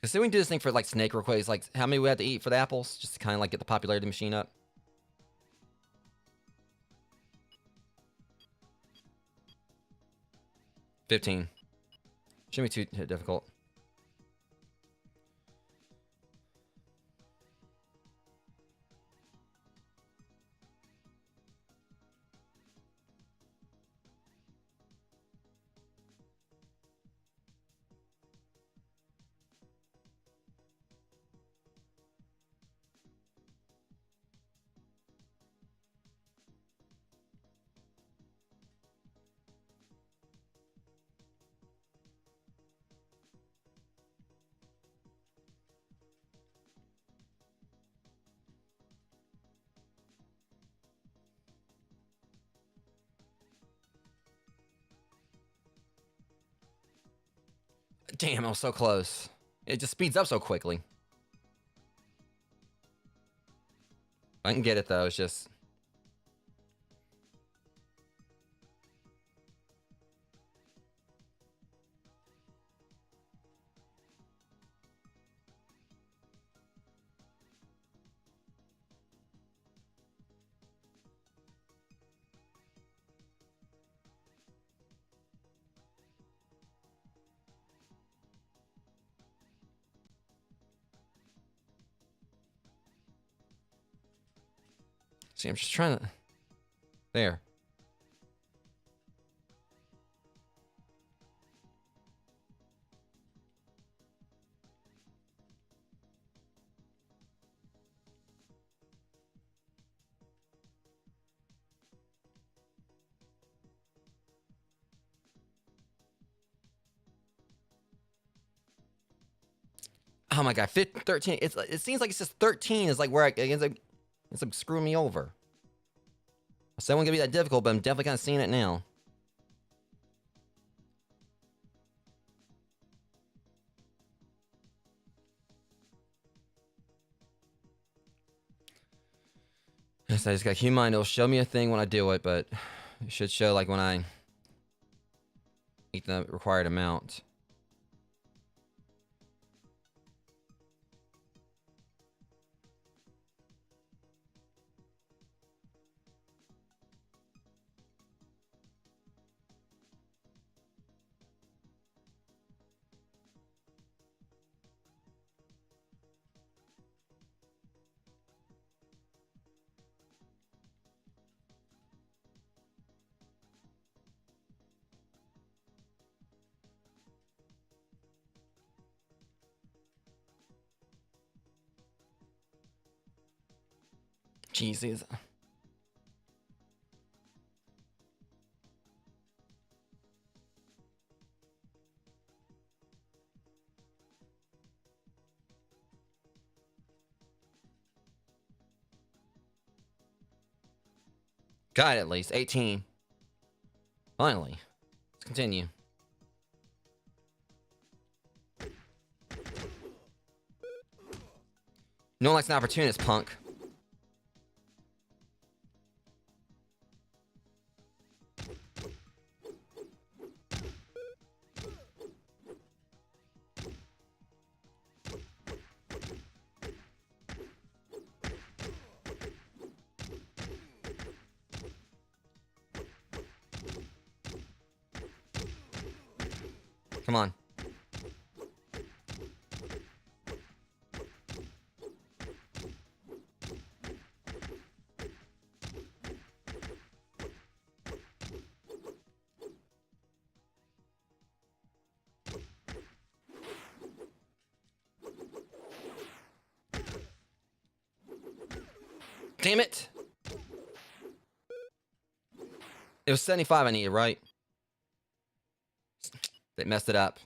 Cause see, we can do this thing for like snake real quick. It's like how many we have to eat for the apples, just to kind of like get the popularity machine up. $15. Shouldn't be too difficult. Damn, I was so close. It just speeds up so quickly. I can get it though, it's just... See, I'm just trying to... There. Oh my god, 13. It seems like it's just 13 is like where it's like screwing me over. I said it wasn't gonna be that difficult, but I'm definitely kind of seeing it now. Yes, I just got human mind. It'll show me a thing when I do it, but it should show like when I eat the required amount. Jesus. Got it, at least. 18. Finally. Let's continue. No one likes an opportunist, punk. Come on. Damn it! It was 75 I needed, right? They messed it up.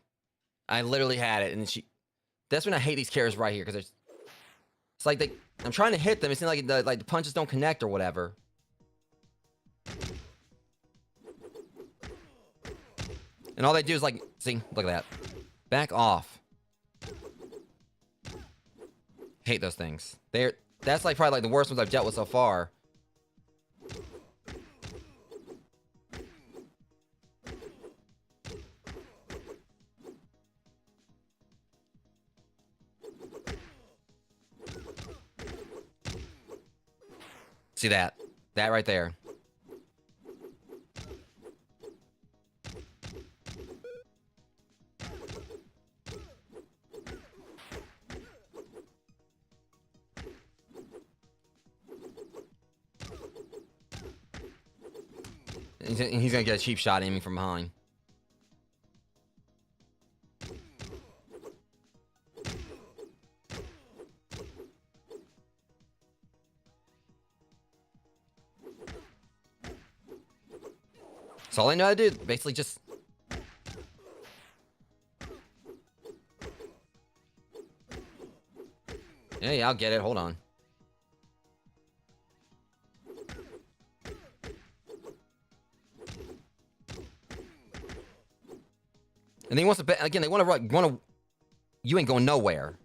I literally had it, and she... That's when I hate these characters right here, because it's like they... I'm trying to hit them, it seems like the punches don't connect or whatever. And all they do is like... See? Look at that. Back off. Hate those things. That's like probably like the worst ones I've dealt with so far. See that? That right there. He's gonna get a cheap shot aiming from behind. That's all I know how to do. Basically just... Yeah, I'll get it. Hold on. And he wants to... Again, they want to... You ain't going nowhere.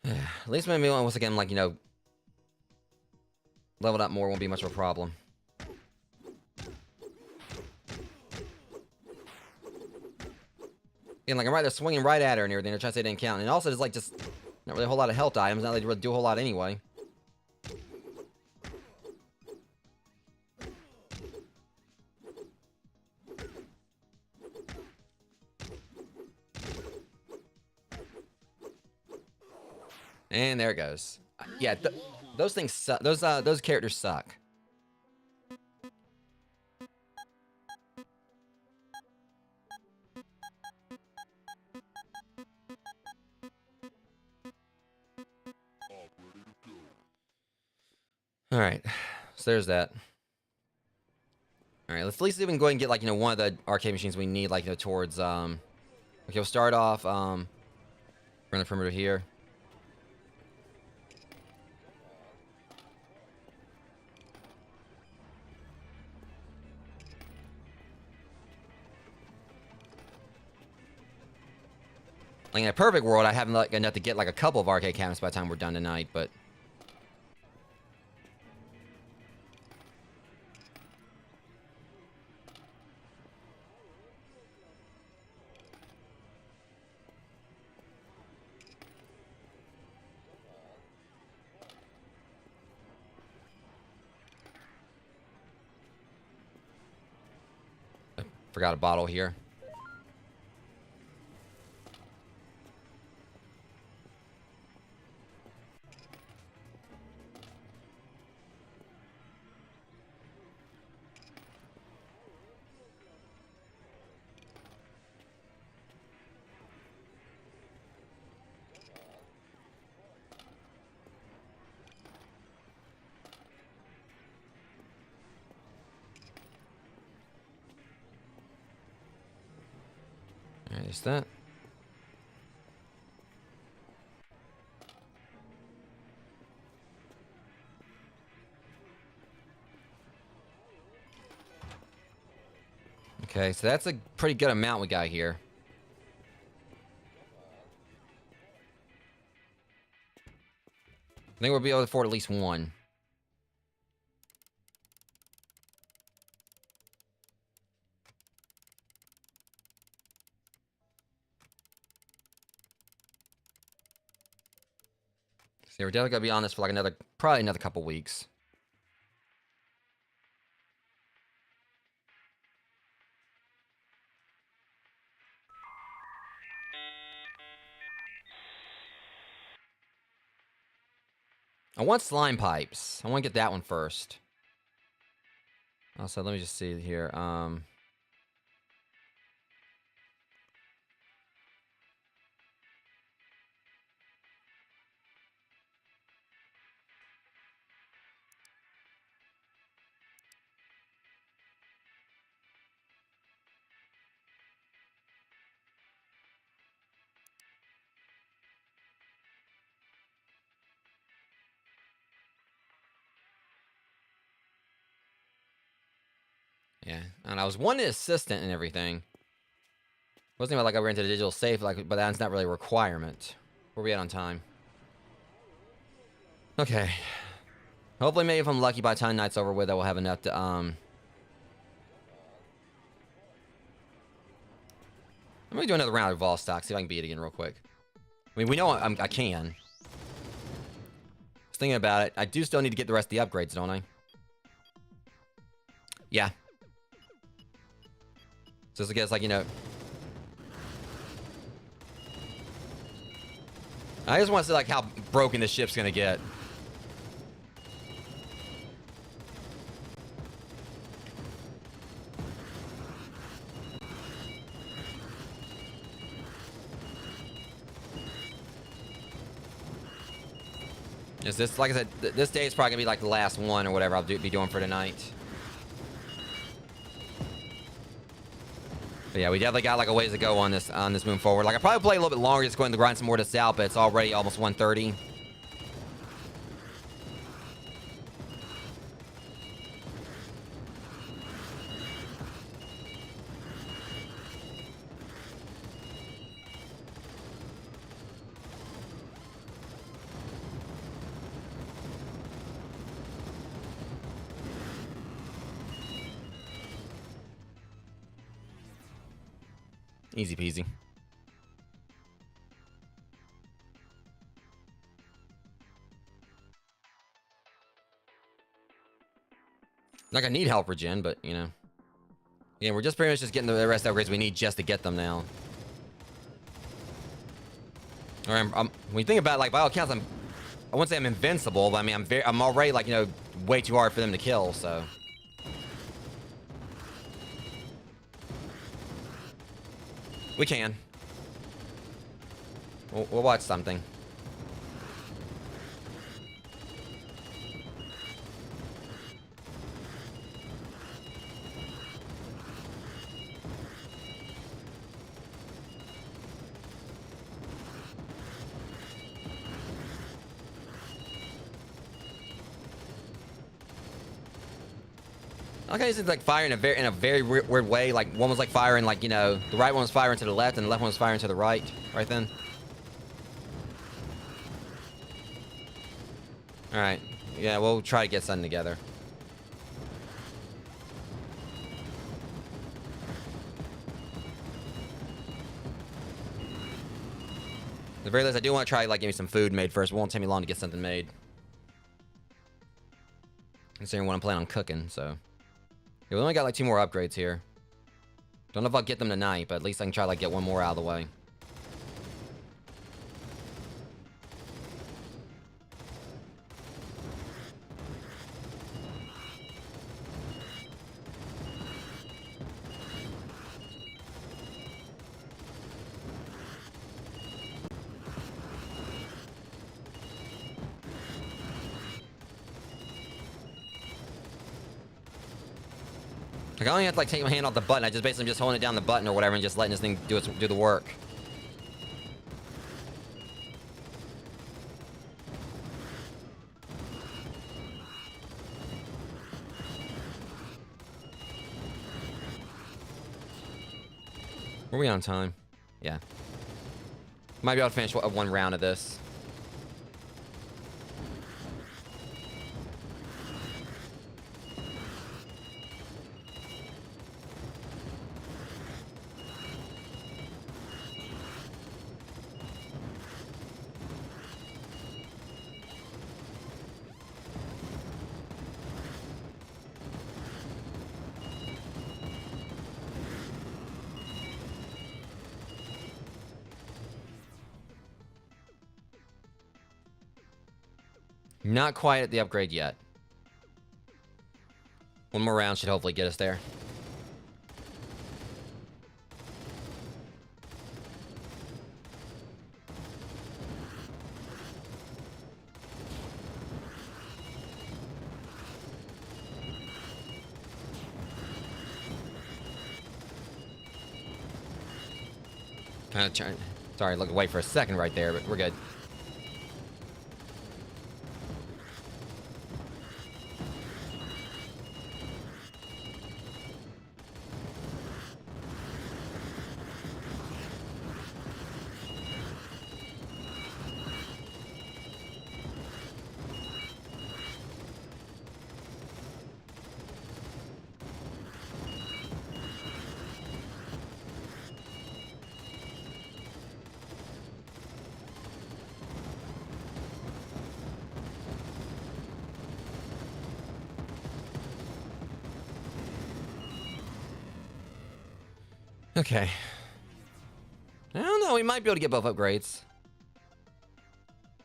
At least maybe once again, like, you know, leveled up more won't be much of a problem. And like, I'm right there swinging right at her and everything. They're trying to say it didn't count. And also, there's like just not really a whole lot of health items. Not really do a whole lot anyway. And there it goes. Yeah, those things suck. Those characters suck. All right, so there's that. All right, let's at least even go ahead and get like, you know, one of the arcade machines we need, like, you know, towards Okay, we'll start off run the perimeter here. Like in a perfect world, I have like enough to get like a couple of arcade cabinets by the time we're done tonight, but I forgot a bottle here. Place that. Okay, so that's a pretty good amount we got here. I think we'll be able to afford at least one. So we're definitely gonna be on this for like probably another couple weeks. I want slime pipes. I want to get that one first. Also, let me just see here. Yeah, and I was wanting an assistant and everything. Wasn't even like I went into the digital safe, like, but that's not really a requirement. Where we at on time? Okay. Hopefully, maybe if I'm lucky, by the time night's over with, I will have enough to I'm gonna do another round of Vol stock. See if I can beat it again real quick. I mean, we know I can. Just thinking about it, I do still need to get the rest of the upgrades, don't I? Yeah. Just I guess, like, you know. I just want to see, like, how broken this ship's gonna get. Is this, like I said, this day is probably gonna be like the last one or whatever I'll be doing for tonight. But yeah, we definitely got like a ways to go on this move forward. Like I probably play a little bit longer, just going to grind some more to this out, but it's already almost 1:30. Easy peasy. Like I need help regen, but you know. Yeah, we're just pretty much just getting the rest of the upgrades we need just to get them now. Alright, when you think about it, like by all accounts, I wouldn't say I'm invincible, but I mean I'm already like, you know, way too hard for them to kill, so. We can. We'll watch something. Okay, this is like firing in a very weird way. Like one was like firing, like, you know, the right one was firing to the left, and the left one was firing to the right. Right then. All right. Yeah, we'll try to get something together. At the very least, I do want to try like getting some food made first. It won't take me long to get something made. Considering what I'm planning on cooking, so. Yeah, we only got like 2 more upgrades here. Don't know if I'll get them tonight, but at least I can try to like get one more out of the way. Like, I only have to, like, take my hand off the button. I just basically just holding it down the button or whatever and just letting this thing do the work. Are we on time? Yeah. Might be able to finish one round of this. Not quite at the upgrade yet. One more round should hopefully get us there. Kind of trying. Sorry, look away for a second right there, but we're good. Okay. I don't know. We might be able to get both upgrades.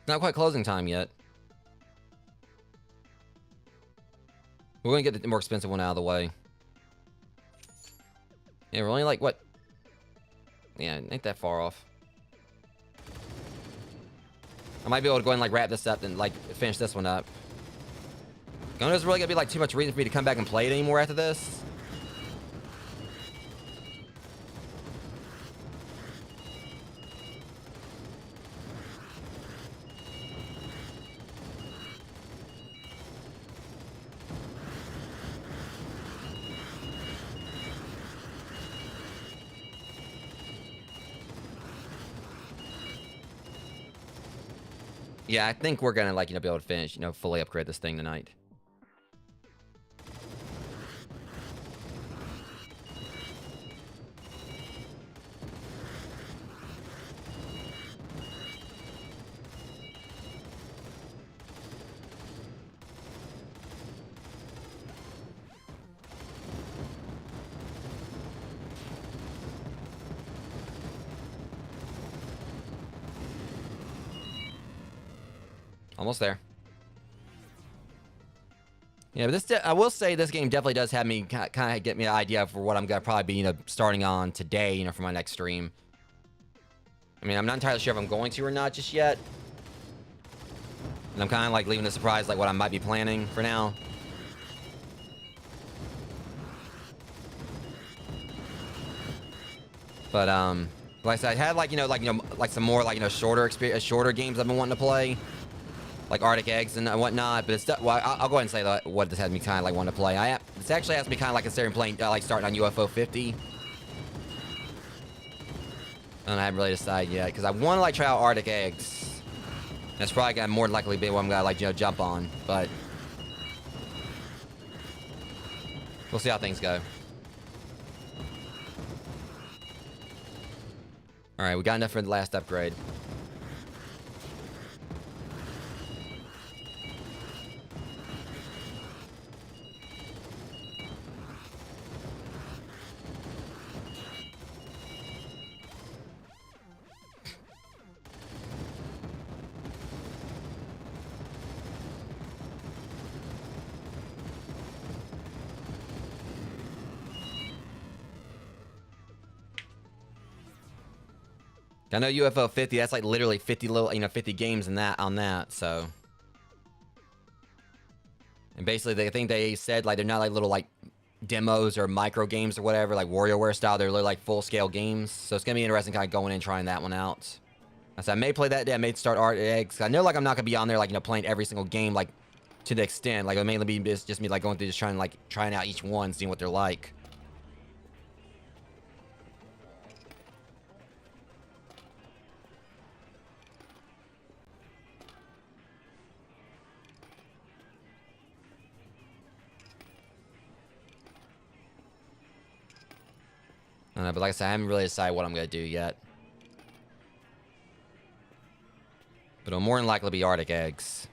Not quite closing time yet. We're going to get the more expensive one out of the way. Yeah, we're only like, what? Yeah, ain't that far off. I might be able to go ahead and like wrap this up and like finish this one up. There's really going to be like too much reason for me to come back and play it anymore after this. Yeah, I think we're gonna, like, be able to finish, fully upgrade this thing tonight. Almost there. Yeah, but this, I will say this game definitely does have me kind of get me an idea for what I'm gonna probably be, starting on today, for my next stream. I mean, I'm not entirely sure if I'm going to or not just yet. And I'm kind of like leaving a surprise, like what I might be planning for now. But like I said, I had like some more shorter games I've been wanting to play. Like Arctic Eggs and whatnot, but it's well, I'll go ahead and say that what this has me kind of like want to play. This actually has me kind of like considering playing, like starting on UFO 50. And I haven't really decided yet because I want to like try out Arctic Eggs. That's probably gonna more likely be what I'm gonna like jump on, but we'll see how things go. All right, we got enough for the last upgrade. I know UFO 50, that's like literally 50 little, 50 games in that on that, so. And basically, I think they said like they're not like little like demos or micro games or whatever, like WarioWare style. They're like full-scale games. So it's going to be interesting kind of going in and trying that one out. So I may play that day. I may start Art Eggs. I know like I'm not going to be on there like, you know, playing every single game like to the extent. Like it'll mainly be just me like going through just trying out each one, seeing what they're like. I don't know, but like I said, I haven't really decided what I'm going to do yet. But it'll more than likely be Arctic Eggs.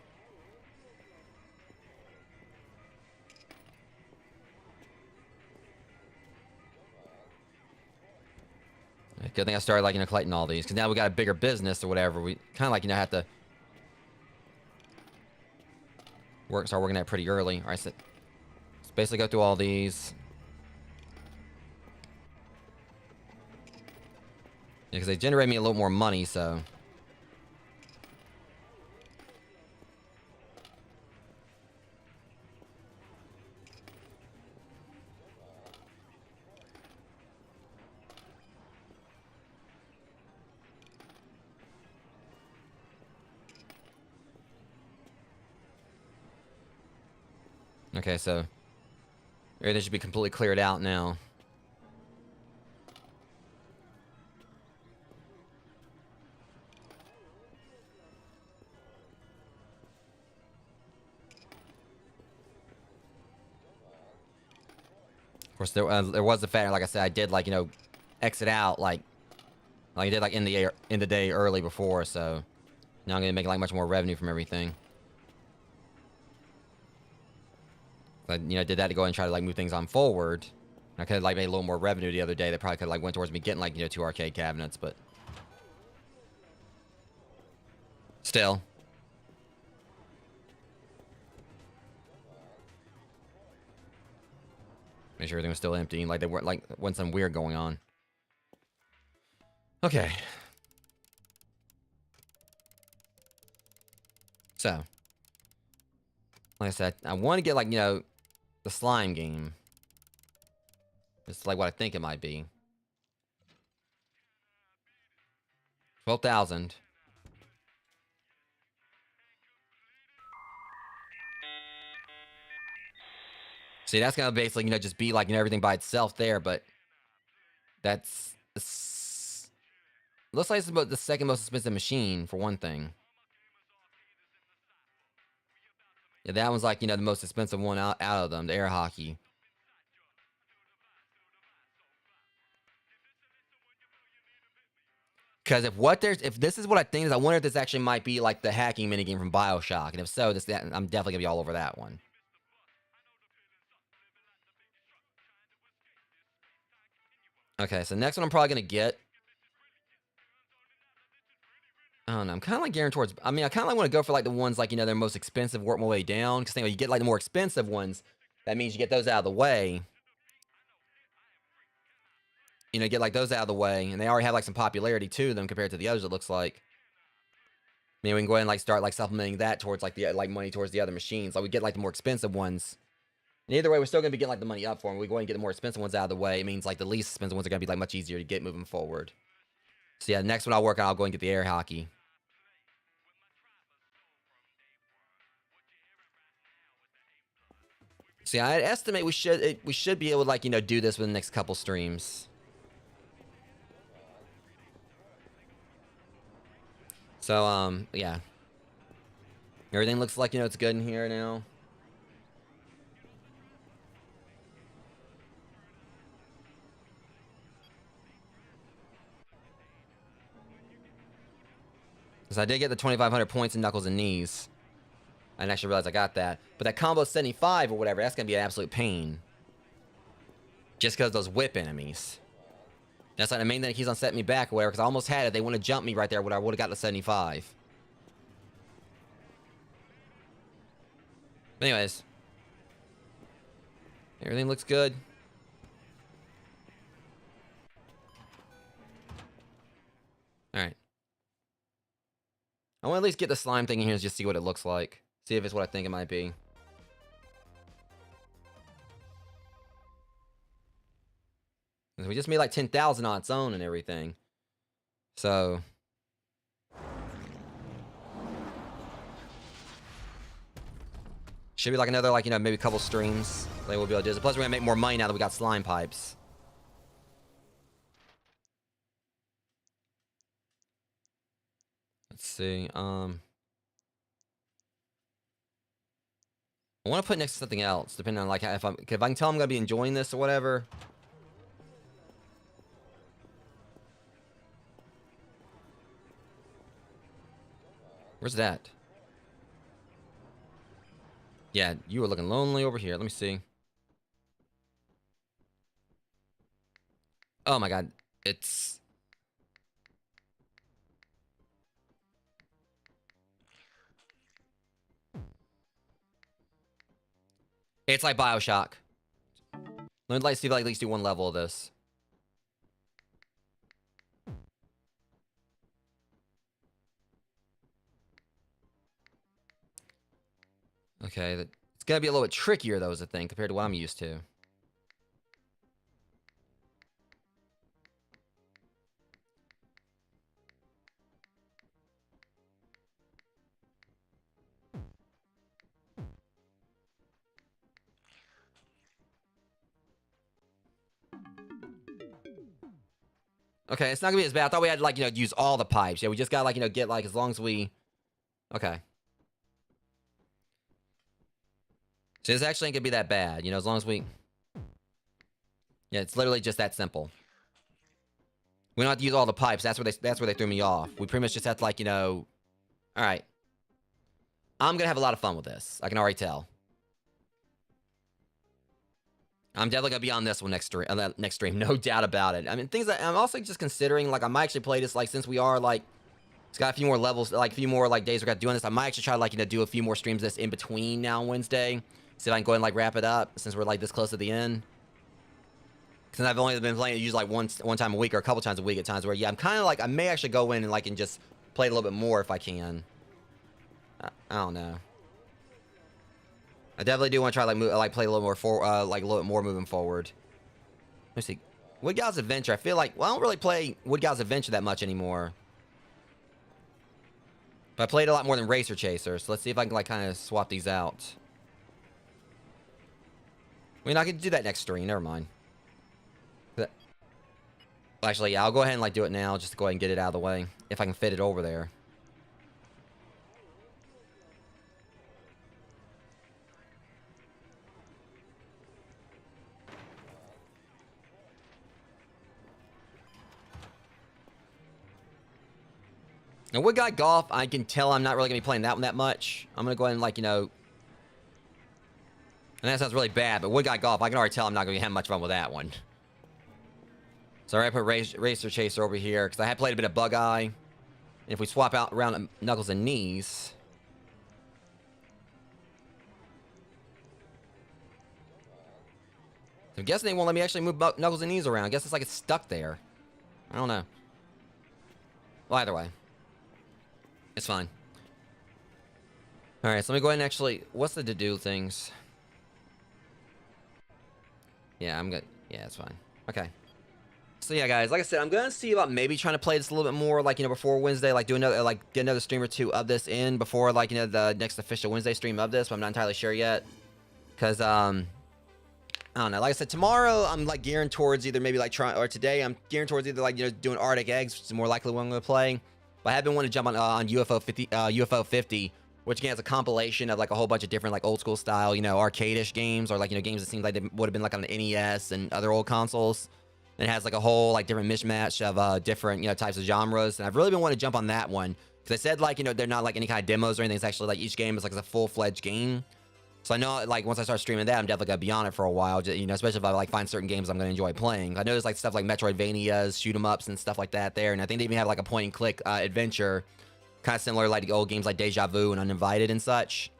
Good thing I started, like, you know, collecting all these. Because now we got a bigger business or whatever. We kind of, like, you know, have to start working that pretty early. All right, so let's basically go through all these. Yeah, because they generate me a little more money, so... Okay, so everything should be completely cleared out now. Of course, there was the fact, like I said, I did, like, you know, exit out, like I did, like, in the day early before, so now I'm gonna make, like, much more revenue from everything. I, you know, did that to go and try to, like, move things on forward. I could have, like, made a little more revenue the other day. That probably could have, like, went towards me getting, like, you know, 2 arcade cabinets, but... Still. Make sure everything was still empty. Like, they weren't, like, wasn't something weird going on. Okay. So. Like I said, I want to get, like, you know, the slime game. It's like what I think it might be. 12,000. See, that's gonna basically, you know, just be like, you know, everything by itself there, but that's looks like it's about the second most expensive machine for one thing. Yeah, that one's like, you know, the most expensive one out of them, the air hockey. Because if this is what I think is, I wonder if this actually might be like the hacking minigame from BioShock, and if so, I'm definitely gonna be all over that one. Okay, so next one I'm probably gonna get. I don't know. I'm kind of like gearing towards. I mean, I kind of like want to go for like the ones like, you know, they're most expensive, work my way down. Because you get like the more expensive ones, that means you get those out of the way. You know, get like those out of the way, and they already have like some popularity to them compared to the others. It looks like. I mean, we can go ahead and like start like supplementing that towards like the money towards the other machines. Like we get like the more expensive ones. And either way, we're still gonna be getting like the money up for them. We go ahead and get the more expensive ones out of the way. It means like the least expensive ones are gonna be like much easier to get moving forward. So yeah, the next one I'll work on, I'll go and get the air hockey. See, I estimate we should be able to, like, you know, do this within the next couple streams. So, yeah. Everything looks like, you know, it's good in here now. Because I did get the 2,500 points in Knuckles and Knees. I didn't actually realize I got that. But that combo 75 or whatever, that's going to be an absolute pain. Just because those whip enemies. That's like the main thing that keeps on setting me back or whatever, because I almost had it. They want to jump me right there, I would have got the 75. But anyways. Everything looks good. Alright. I want to at least get the slime thing in here and just see what it looks like. See if it's what I think it might be. We just made like 10,000 on its own and everything. So should be like another, like, you know, maybe a couple streams. Like we'll be able to do this. Plus, we're gonna make more money now that we got slime pipes. Let's see. I want to put next to something else, depending on like if I can tell I'm gonna be enjoying this or whatever. Where's that? Yeah, you were looking lonely over here. Let me see. Oh my god, it's like BioShock. Let me like see if I can at least do one level of this. Okay, it's gonna be a little bit trickier though, is the thing, compared to what I'm used to. Okay, it's not gonna be as bad. I thought we had to, like, you know, use all the pipes. Yeah, we just gotta, like, you know, get, like, as long as we... Okay. So this actually ain't gonna be that bad, you know, as long as we... Yeah, it's literally just that simple. We don't have to use all the pipes. That's where they threw me off. We pretty much just have to, like, you know... Alright. I'm gonna have a lot of fun with this. I can already tell. I'm definitely gonna be on this one next stream, no doubt about it. I mean, things that I'm also just considering, like, I might actually play this, like, since we are, like, it's got a few more levels, like, a few more, like, days we're gonna doing this. I might actually try to, like, you know, do a few more streams this in between now and Wednesday. See if I can go ahead and, like, wrap it up since we're, like, this close to the end. Since I've only been playing it usually, like, one time a week or a couple times a week at times where, yeah, I'm kind of, like, I may actually go in and, like, and just play a little bit more if I can. I don't know. I definitely do want to try, like, play a little more like a little bit more moving forward. Let's see. Wood Guy's Adventure. I feel like, well, I don't really play Wood Guy's Adventure that much anymore. But I played a lot more than Racer Chaser, so let's see if I can, like, kind of swap these out. We're not going to do that next stream. Never mind. Actually, yeah, I'll go ahead and, like, do it now just to go ahead and get it out of the way. If I can fit it over there. Now, Wood Guy Golf, I can tell I'm not really going to be playing that one that much. I'm going to go ahead and, like, you know... And that sounds really bad, but Wood Guy Golf, I can already tell I'm not going to have much fun with that one. So I put Racer Chaser over here, because I had played a bit of Bug Eye. And if we swap out around Knuckles and Knees... I'm guessing they won't let me actually move Knuckles and Knees around. I guess it's like it's stuck there. I don't know. Well, either way. It's fine. Alright, so let me go ahead and actually... What's the to-do things? Yeah, I'm good. Yeah, it's fine. Okay. So yeah, guys, like I said, I'm gonna see about maybe trying to play this a little bit more, like, you know, before Wednesday, like, do another, like, get another stream or two of this in before, like, you know, the next official Wednesday stream of this, but I'm not entirely sure yet. Because, I don't know. Like I said, tomorrow I'm, like, gearing towards either maybe, like, or today I'm gearing towards either, like, you know, doing Arctic Eggs, which is more likely what I'm gonna play. But I have been wanting to jump on UFO 50, which again is a compilation of, like, a whole bunch of different, like, old school style, you know, arcade-ish games, or, like, you know, games that seem like they would have been, like, on the NES and other old consoles. And it has, like, a whole, like, different mishmash of different, you know, types of genres. And I've really been wanting to jump on that one because they said, like, you know, they're not, like, any kind of demos or anything. It's actually, like, each game is, like, a full-fledged game. So I know, like, once I start streaming that, I'm definitely gonna be on it for a while. You know, especially if I, like, find certain games I'm gonna enjoy playing. I know there's, like, stuff like Metroidvanias, shoot 'em ups, and stuff like that there. And I think they even have, like, a point-and-click adventure, kind of similar, like, the old games like Deja Vu and Uninvited and such.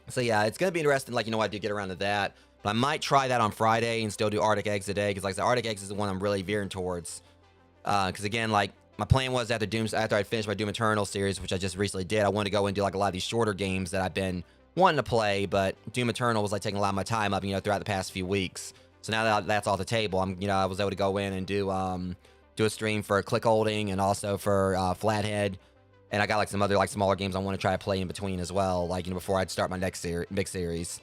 So yeah, it's gonna be interesting, like, you know, I do get around to that. But I might try that on Friday and still do Arctic Eggs today, because, like I said, Arctic Eggs is the one I'm really veering towards. Because again, like, my plan was after I'd finished my Doom Eternal series, which I just recently did, I wanted to go and do, like, a lot of these shorter games that I've been wanting to play, but Doom Eternal was, like, taking a lot of my time up, you know, throughout the past few weeks. So now that that's off the table, I was able to go in and do a stream for Click Holding and also for Flathead, and I got like some other like smaller games I want to try to play in between as well, like before I'd start my next big series.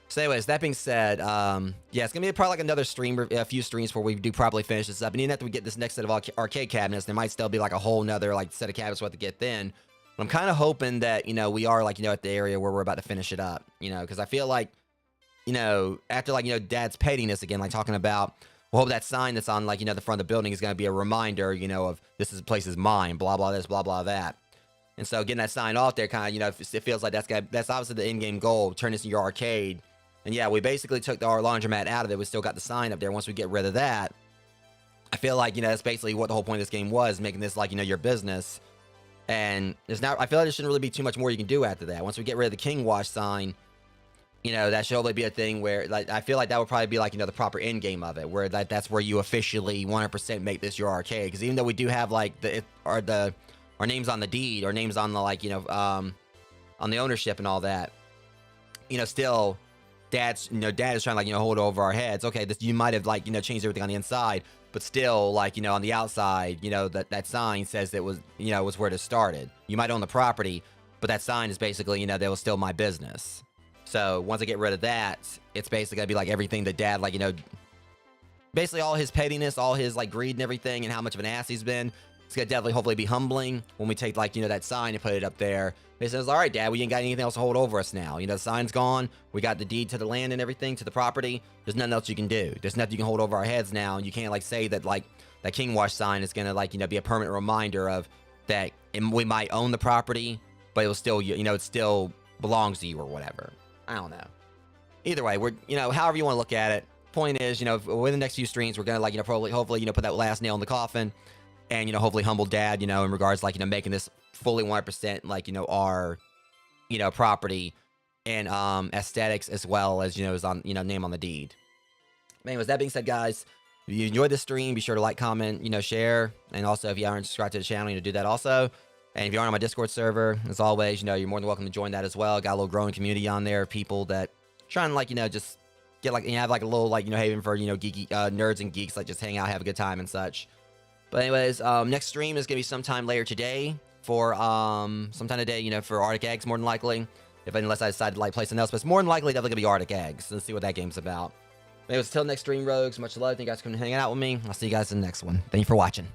So anyways, that being said, yeah, it's gonna be probably like another stream, a few streams before we do probably finish this up. And even after we get this next set of arcade cabinets, there might still be like a whole nother like set of cabinets we have to get then. But I'm kind of hoping that we are like at the area where we're about to finish it up, because I feel like after like Dad's pettiness again, like talking about, well, hope that sign that's on like the front of the building is gonna be a reminder, of this place is mine, blah blah this, blah blah that. And so getting that sign off there, kind of it feels like that's obviously the in-game goal. Turn this into your arcade. And yeah, we basically took our laundromat out of it. We still got the sign up there. Once we get rid of that, I feel like, that's basically what the whole point of this game was, making this like, your business. And I feel like there shouldn't really be too much more you can do after that. Once we get rid of the King Wash sign, that should only be a thing where, like, I feel like that would probably be like, the proper end game of it, where that's where you officially 100% make this your arcade. Because even though we do have like our names on the deed, our names on the like, on the ownership and all that, still. Dad is trying to like hold it over our heads. Okay, you might have like changed everything on the inside, but still like on the outside, that sign says it was was where it started. You might own the property, but that sign is basically that was still my business. So once I get rid of that, it's basically gonna be like everything that Dad like basically all his pettiness, all his like greed and everything, and how much of an ass he's been. It's gonna definitely hopefully be humbling when we take like that sign and put it up there. He says, all right, Dad, we ain't got anything else to hold over us now. The sign's gone. We got the deed to the land and everything, to the property. There's nothing else you can do. There's nothing you can hold over our heads now. And you can't like say that like that King Wash sign is gonna like be a permanent reminder of that we might own the property, but it will still it still belongs to you or whatever. I don't know. Either way, we're however you want to look at it. Point is, within the next few streams, we're gonna like probably hopefully put that last nail in the coffin, and hopefully humble Dad in regards like making this fully 100% like our property and aesthetics, as well as is on name on the deed. But anyways, that being said, guys, if you enjoyed this stream, be sure to like, comment, share, and also if you aren't subscribed to the channel, do that also. And if you aren't on my Discord server, as always, you're more than welcome to join that as well. Got a little growing community on there of people that trying to like just get like have like a little like haven for geeky nerds and geeks, like just hang out, have a good time and such. But anyways, next stream is gonna be sometime later today for sometime today, for Arctic Eggs, more than likely. Unless I decide to like play something else, but it's more than likely definitely gonna be Arctic Eggs. Let's see what that game's about. Anyways, till next stream, Rogues, much love. Thank you guys for coming hanging out with me. I'll see you guys in the next one. Thank you for watching.